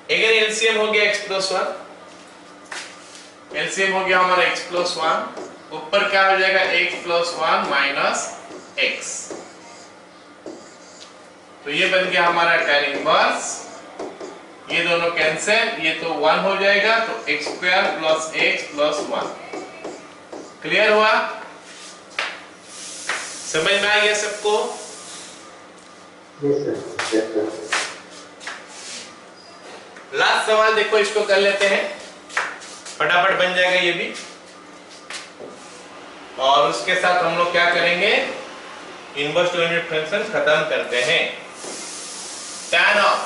अगेन एलसीएम हो गया x plus 1, एलसीएम हो गया हमारा x plus 1, ऊपर क्या हो जाएगा x plus 1 माइनस x। तो ये बन गया हमारा tan इनवर्स, ये दोनों कैंसिल, ये तो 1 हो जाएगा, तो x square plus x plus 1। Clear हुआ? समझ में आ गया सबको? Yes sir। लास्ट सवाल देखो, इसको कर लेते हैं, फटाफट बन जाएगा ये भी। और उसके साथ हम लोग क्या करेंगे, इनवर्स टू यूनिट फंक्शन खत्म करते हैं। tan of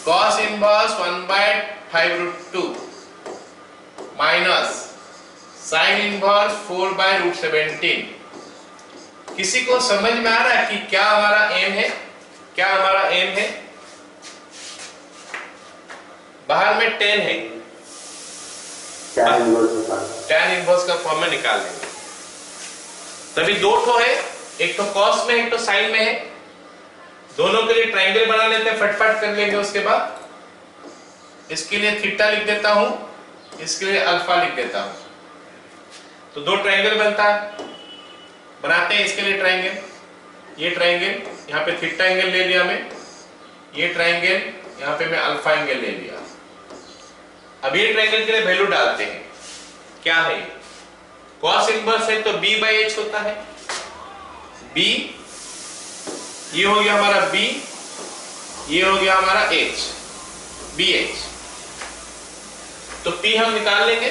cos inverse 1 by 5 root 2 minus sin inverse 4 by root 17। किसी को समझ में आ रहा है कि क्या हमारा एम है, क्या हमारा एम है? बाहर में 10 है, tan इनवर्स का फॉर्मूला निकाल लेंगे। तभी दो ठो है, एक तो cos में एक तो sin में है, दोनों के लिए ट्रायंगल बना लेते हैं, फटफट कर लेंगे। उसके बाद इसके लिए थीटा लिख देता हूं, इसके लिए अल्फा लिख देता हूं, तो दो ट्रायंगल बनता है। बनाते हैं इसके लिए ट्रायंगल, ये ट्रायंगल यहाँ पे थीटा एंगल ले लिया मैं, ये ट्रायंगल यहाँ पे मैं अल्फा एंगल ले लिया। अब ये ट्रायंगल के लिए वैल्यू डालते हैं, क्या है, cos इनवर्स है तो b by h होता है, b ये हो गया हमारा b, ये हो गया हमारा h, bh। तो p हम निकाल लेंगे,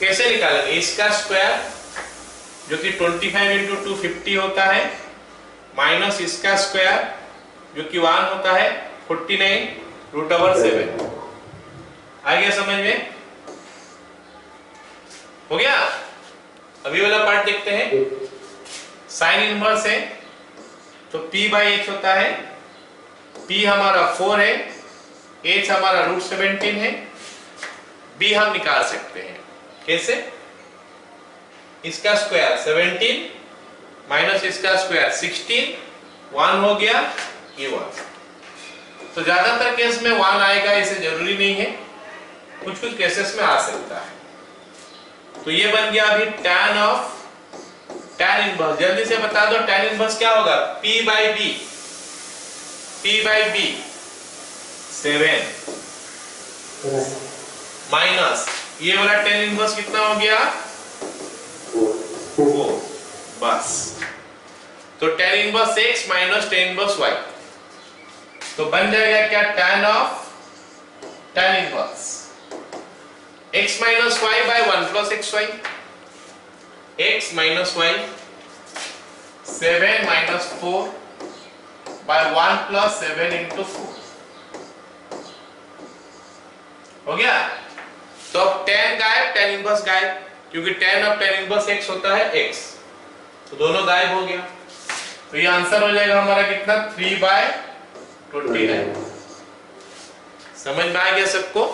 कैसे निकालेंगे, इसका स्क्वायर जो कि 25 इंटू 250 होता है, माइनस इसका स्क्वायर जो कि 1 होता है 49 रूट ओवर 7। आ गया समझ में? हो गया? अभी वाला पार्ट देखते हैं। साइन इनवर्स है तो p बाई h होता है, p हमारा 4 है, h हमारा रूट 17 है, b हम निकाल सकते हैं कैसे, इसका स्क्वायर 17 माइनस इसका स्क्वायर 16, 1 हो गया, ये 1। तो ज्यादातर केस में 1 आएगा, इसे जरूरी नहीं है, कुछ कुछ केसेस में आ सकता है। तो ये बन गया अभी tan ऑफ tan इनवर्स। जल्दी से बता दो tan इनवर्स क्या होगा, p by b, p by b 7 minus ये वाला tan इनवर्स कितना हो गया 4 बस। तो tan inverse x minus tan inverse y, तो बन जाएगा क्या, tan of tan inverse x minus y by 1 plus xy, x minus y 7 minus 4 by 1 plus 7 into 4 हो गया। तो अब tan गायब, tan इनवर्स गायब, क्योंकि tan of tan inverse x होता है x, तो दोनों गायब हो गया। तो ये आंसर हो जाएगा हमारा कितना, 3/29। समझ में आ गया सबको?